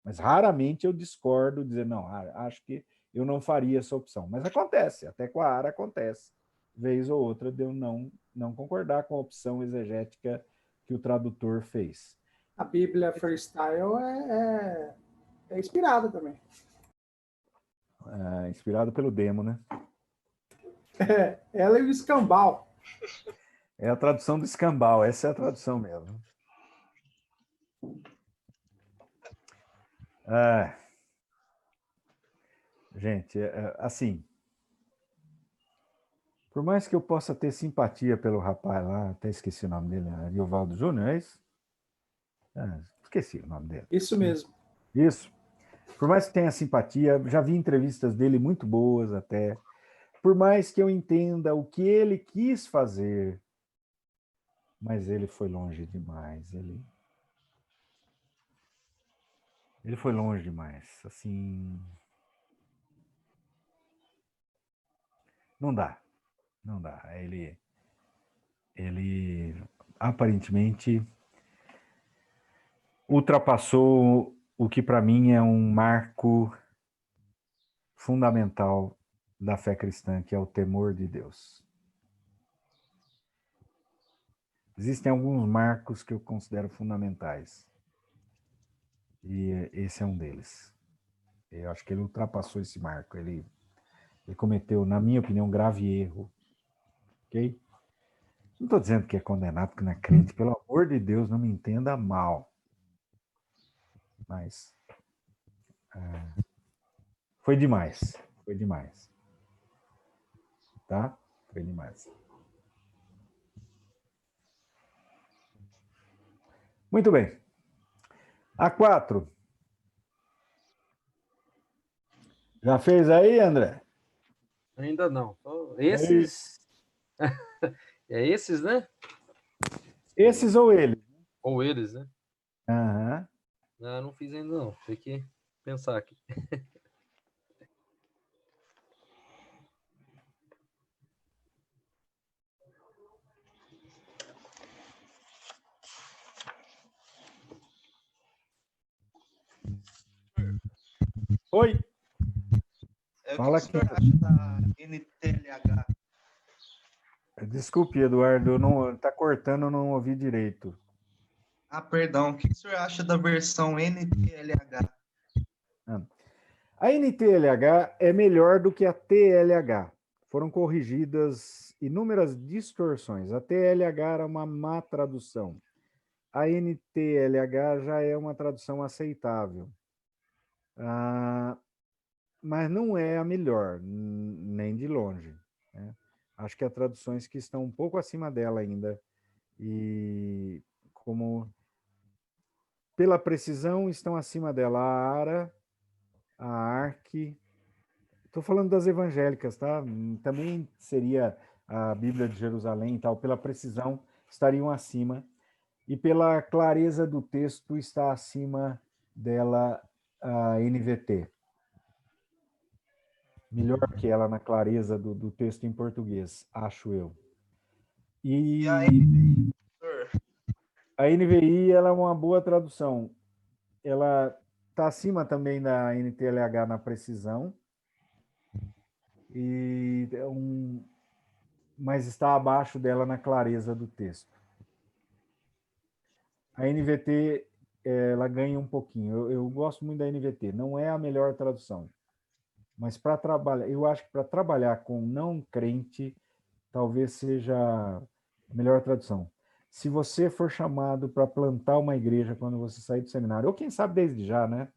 Mas raramente eu discordo, dizer, não, acho que eu não faria essa opção. Mas acontece, até com a ARA acontece, vez ou outra, de eu não concordar com a opção exegética que o tradutor fez. A Bíblia Freestyle é inspirada também. Inspirado pelo demo, né? Ela e o escambau. É a tradução do escambau, essa é a tradução mesmo. Gente, assim, por mais que eu possa ter simpatia pelo rapaz lá, até esqueci o nome dele, Ariovaldo Júnior, é isso? Esqueci o nome dele. Isso mesmo. Isso. Por mais que tenha simpatia, já vi entrevistas dele muito boas até. Por mais que eu entenda o que ele quis fazer, mas ele foi longe demais. Ele foi longe demais. Assim, não dá. Não dá. Ele aparentemente ultrapassou o que para mim é um marco fundamental da fé cristã, que é o temor de Deus. Existem alguns marcos que eu considero fundamentais. E esse é um deles. Eu acho que ele ultrapassou esse marco. Ele cometeu, na minha opinião, um grave erro. Ok? Não estou dizendo que é condenado porque não é crente. Pelo amor de Deus, não me entenda mal. Mas foi demais. Foi demais. Tá? Bem demais. Muito bem. A4. Já fez aí, André? Ainda não. Só esses. É esses, né? Esses ou eles? Ou eles, né? Aham. Não, não fiz ainda não. Tem que pensar aqui. Oi. Fala O que o senhor acha da NTLH? Desculpe, Eduardo, não tá cortando, eu não ouvi direito. Ah, perdão. O que o senhor acha da versão NTLH? A NTLH é melhor do que a TLH. Foram corrigidas inúmeras distorções. A TLH era uma má tradução. A NTLH já é uma tradução aceitável. Mas não é a melhor, nem de longe, né? Acho que há traduções que estão um pouco acima dela ainda. E como pela precisão estão acima dela a ARA, a ARC. Estou falando das evangélicas, tá? Também seria a Bíblia de Jerusalém e tal, pela precisão estariam acima. E pela clareza do texto está acima dela a NVT. Melhor que ela na clareza do texto em português, acho eu. E a NVI, professor? a NVI ela é uma boa tradução. Ela está acima também da NTLH na precisão, mas está abaixo dela na clareza do texto. A NVT ela ganha um pouquinho. Eu gosto muito da NVT. Não é a melhor tradução, mas para trabalhar, eu acho que para trabalhar com não crente, talvez seja a melhor tradução. Se você for chamado para plantar uma igreja quando você sair do seminário, ou quem sabe desde já, né?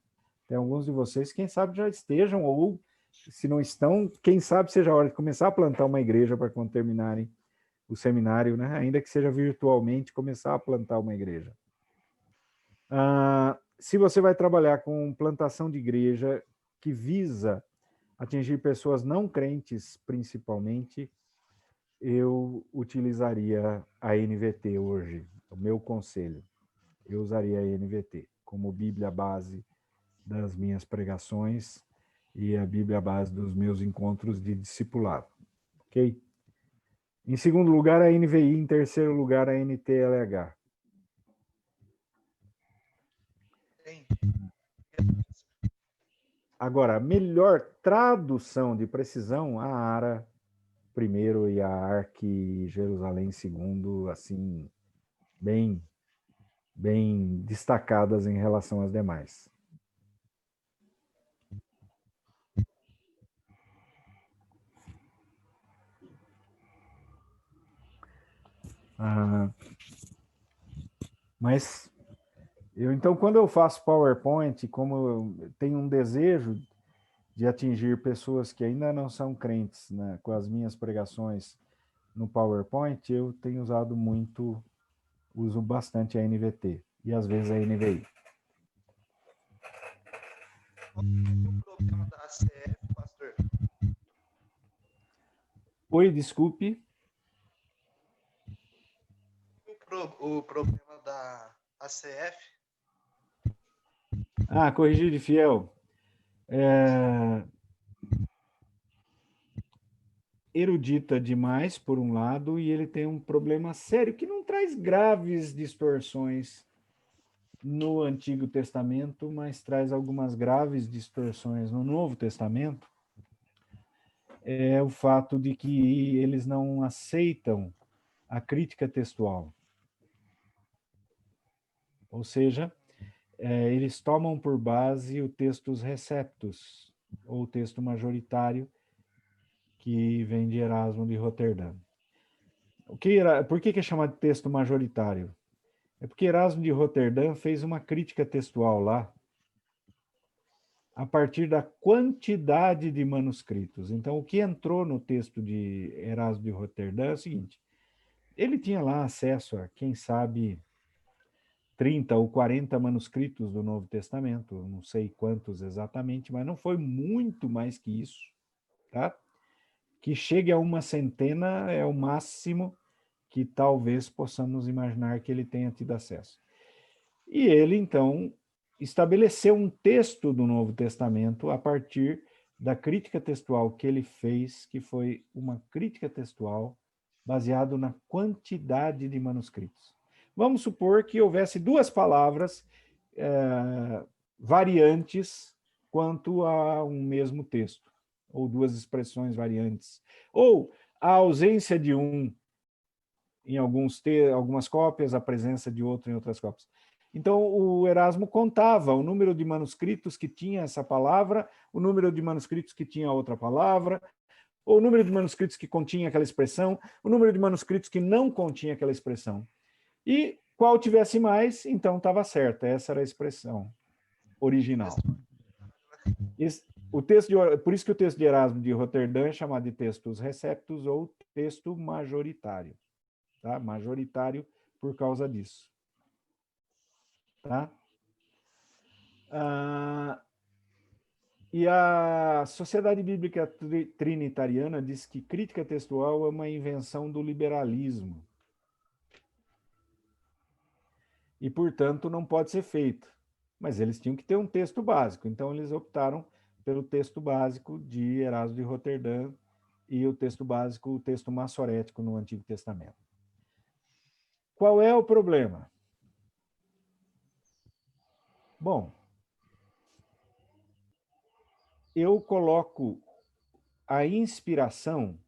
Tem alguns de vocês, quem sabe já estejam, ou se não estão, quem sabe seja a hora de começar a plantar uma igreja para quando terminarem o seminário, né? Ainda que seja virtualmente, começar a plantar uma igreja. Se você vai trabalhar com plantação de igreja que visa atingir pessoas não crentes, principalmente, eu utilizaria a NVT hoje, o meu conselho. Eu usaria a NVT como Bíblia base das minhas pregações e a Bíblia base dos meus encontros de discipulado. Ok? Em segundo lugar, a NVI. Em terceiro lugar, a NTLH. Agora, a melhor tradução de precisão, a ARA primeiro e a ARC Jerusalém segundo, assim, bem destacadas em relação às demais. Mas então, quando eu faço PowerPoint, como eu tenho um desejo de atingir pessoas que ainda não são crentes, né, com as minhas pregações no PowerPoint, eu tenho uso bastante a NVT e às vezes a NVI. O problema da ACF, pastor? Oi, desculpe. O problema da ACF? Corrigir de fiel. Erudita demais, por um lado, e ele tem um problema sério que não traz graves distorções no Antigo Testamento, mas traz algumas graves distorções no Novo Testamento. É o fato de que eles não aceitam a crítica textual. Ou seja, eles tomam por base o textus receptus, ou o texto majoritário, que vem de Erasmo de Roterdã. Por que é chamado de texto majoritário? É porque Erasmo de Roterdã fez uma crítica textual lá, a partir da quantidade de manuscritos. Então, o que entrou no texto de Erasmo de Roterdã é o seguinte: ele tinha lá acesso a, quem sabe, 30 ou 40 manuscritos do Novo Testamento, não sei quantos exatamente, mas não foi muito mais que isso, tá? Que chegue a uma centena é o máximo que talvez possamos imaginar que ele tenha tido acesso. E ele, então, estabeleceu um texto do Novo Testamento a partir da crítica textual que ele fez, que foi uma crítica textual baseada na quantidade de manuscritos. Vamos supor que houvesse duas palavras variantes quanto a um mesmo texto, ou duas expressões variantes, ou a ausência de um em algumas cópias, a presença de outro em outras cópias. Então, o Erasmo contava o número de manuscritos que tinha essa palavra, o número de manuscritos que tinha outra palavra, ou o número de manuscritos que continha aquela expressão, o número de manuscritos que não continha aquela expressão. E qual tivesse mais, então estava certa. Essa era a expressão original. Por isso que o texto de Erasmo de Roterdã é chamado de textus receptus ou texto majoritário. Tá? Majoritário por causa disso. Tá? E a Sociedade Bíblica Trinitariana diz que crítica textual é uma invenção do liberalismo. E, portanto, não pode ser feito. Mas eles tinham que ter um texto básico, então eles optaram pelo texto básico de Erasmo de Roterdã e o texto básico, o texto massorético no Antigo Testamento. Qual é o problema? Bom, eu coloco a inspiração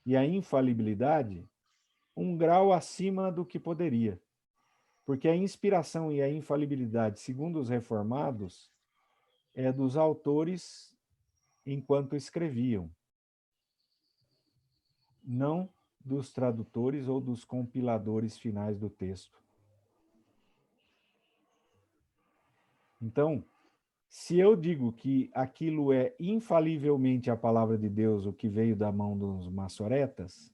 e a infalibilidade um grau acima do que poderia. Porque a inspiração e a infalibilidade, segundo os reformados, é dos autores enquanto escreviam, não dos tradutores ou dos compiladores finais do texto. Então, se eu digo que aquilo é infalivelmente a palavra de Deus, o que veio da mão dos maçoretas,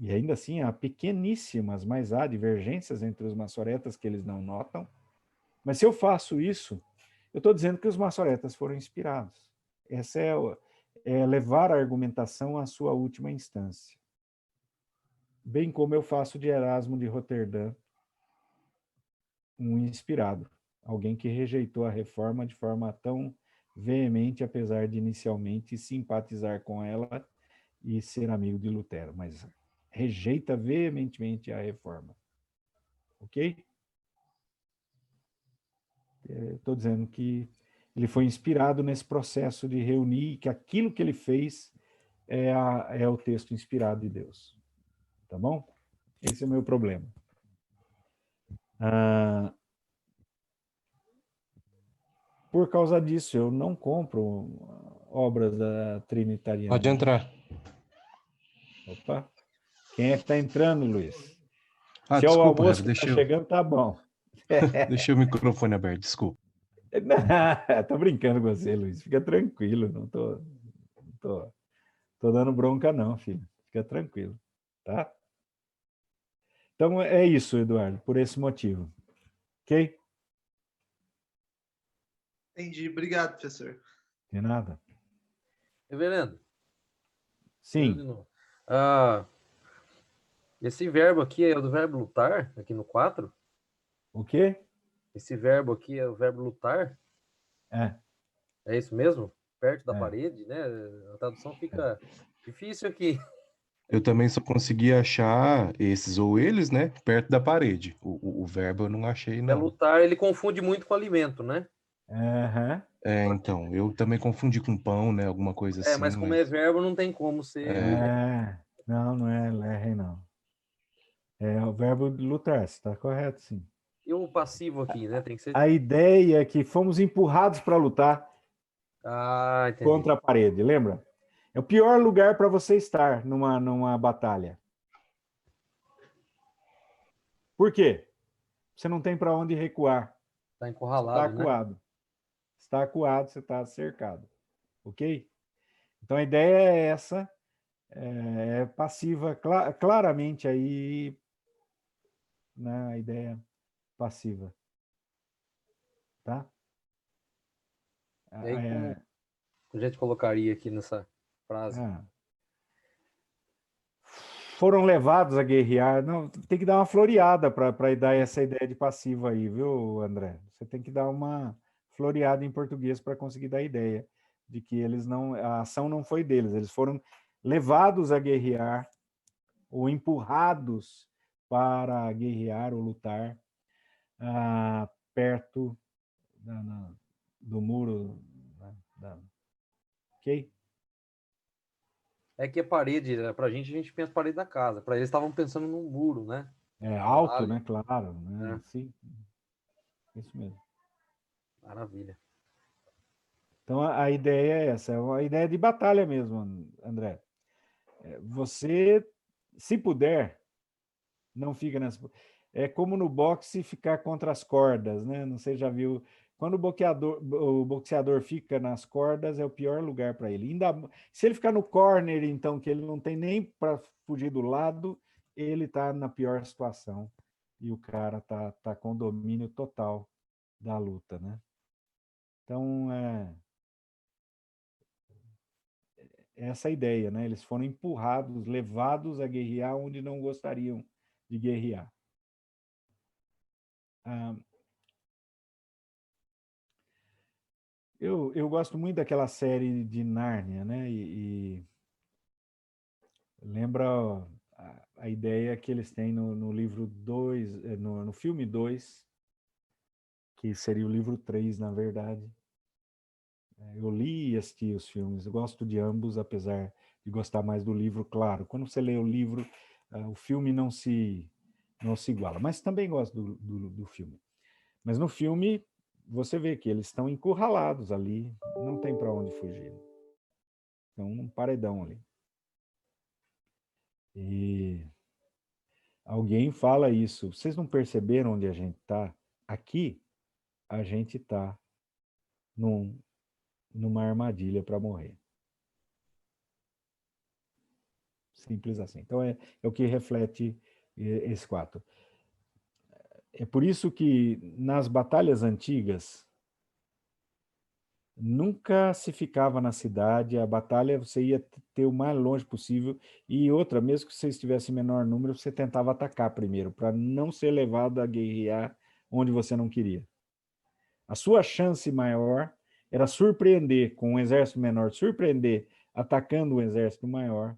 e ainda assim há pequeníssimas, mas há divergências entre os maçoretas que eles não notam, mas se eu faço isso, eu estou dizendo que os maçoretas foram inspirados. Essa é levar a argumentação à sua última instância. Bem como eu faço de Erasmo de Roterdã um inspirado. Alguém que rejeitou a reforma de forma tão veemente, apesar de inicialmente simpatizar com ela e ser amigo de Lutero, mas rejeita veementemente a reforma. Ok? Estou dizendo que ele foi inspirado nesse processo de reunir, que aquilo que ele fez é o texto inspirado de Deus. Tá bom? Esse é o meu problema. Por causa disso, eu não compro obras da Trinitariana. Pode entrar. Opa. Quem é que está entrando, Luiz? Se é o Desculpa, almoço Rev, que está chegando, tá bom. deixei o microfone aberto, desculpa. Tô brincando com você, Luiz. Fica tranquilo, não tô dando bronca não, filho. Fica tranquilo, tá? Então é isso, Eduardo, por esse motivo. Ok? Entendi. Obrigado, professor. De nada. Reverendo. Eu de Sim. novo. Esse verbo aqui é o do verbo lutar, aqui no 4? O quê? Esse verbo aqui é o verbo lutar? É isso mesmo? Perto da parede, né? A tradução fica difícil aqui. Eu também só consegui achar esses ou eles, né? Perto da parede. O verbo eu não achei, É não. lutar, ele confunde muito com alimento, né? Então, eu também confundi com pão, né? Alguma coisa assim. Mas como é verbo, não tem como ser. Não é lerre, não. É o verbo lutar, você está correto, sim. E o passivo aqui, né? Tem que ser. A ideia é que fomos empurrados para lutar contra a parede, lembra? É o pior lugar para você estar numa batalha. Por quê? Você não tem para onde recuar. Tá Está encurralado, né? acuado. Está acuado, você está cercado. Ok? Então a ideia é essa, é passiva, claramente aí, né, a ideia passiva. Tá? E aí, como a gente colocaria aqui nessa frase? Foram levados a guerrear. Não, tem que dar uma floreada para dar essa ideia de passivo aí, viu, André? Você tem que dar uma floreada em português para conseguir dar a ideia de que eles não, a ação não foi deles, eles foram levados a guerrear ou empurrados para guerrear ou lutar perto do muro. Ok? É que a parede, né, pra gente, a gente pensa parede da casa. Para eles estavam pensando num muro, né? Alto, né? Claro. Né? Sim. Isso mesmo. Maravilha. Então, a ideia é essa, é uma ideia de batalha mesmo, André. Você, se puder, não fica nessa... É como no boxe ficar contra as cordas, né? Não sei, já viu... Quando o boxeador fica nas cordas, é o pior lugar para ele. Se ele ficar no corner, então, que ele não tem nem para fugir do lado, ele está na pior situação. E o cara tá com domínio total da luta, né? Então, essa ideia, né? Eles foram empurrados, levados a guerrear onde não gostariam de guerrear. Eu gosto muito daquela série de Nárnia, né? E lembra a ideia que eles têm no livro 2, no filme 2, que seria o livro 3, na verdade. Eu li e assisti os filmes, eu gosto de ambos, apesar de gostar mais do livro, claro. Quando você lê o livro, o filme não se iguala, mas também gosto do filme. Mas no filme, você vê que eles estão encurralados ali, não tem para onde fugir. Estão num paredão ali. E alguém fala isso. Vocês não perceberam onde a gente está? Aqui, a gente está numa armadilha para morrer. Simples assim. Então, é o que reflete esse quadro. É por isso que, nas batalhas antigas, nunca se ficava na cidade, a batalha você ia ter o mais longe possível, e outra, mesmo que você estivesse em menor número, você tentava atacar primeiro, para não ser levado a guerrear onde você não queria. A sua chance maior era surpreender com um exército menor, surpreender atacando um exército maior,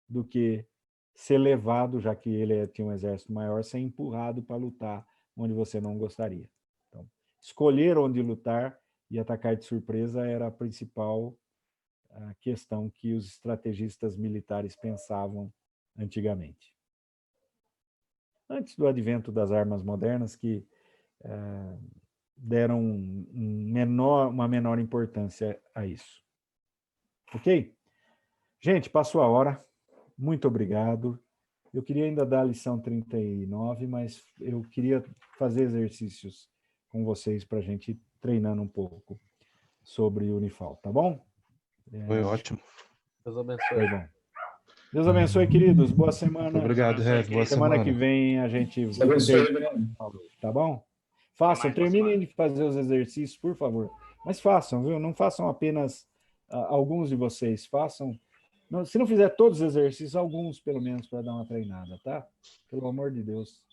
do que ser levado, já que ele tinha um exército maior, ser empurrado para lutar onde você não gostaria. Então, escolher onde lutar e atacar de surpresa era a principal questão que os estrategistas militares pensavam antigamente. Antes do advento das armas modernas, que deram uma menor importância a isso. Ok? Gente, passou a hora. Muito obrigado. Eu queria ainda dar a lição 39, mas eu queria fazer exercícios com vocês para a gente ir treinando um pouco sobre o Unifal, tá bom? Foi ótimo. Deus abençoe. Foi bom. Deus abençoe, queridos. Boa semana. Muito obrigado, Rev. Boa semana que vem a gente... Tá bom? Façam, terminem de fazer os exercícios, por favor. Mas façam, viu? Não façam apenas alguns de vocês. Façam... Não, se não fizer todos os exercícios, alguns pelo menos para dar uma treinada, tá? Pelo amor de Deus.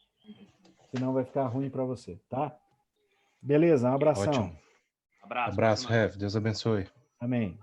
Senão vai ficar ruim para você, tá? Beleza, um abração. Ótimo. Abraço, Rev. Deus abençoe. Amém.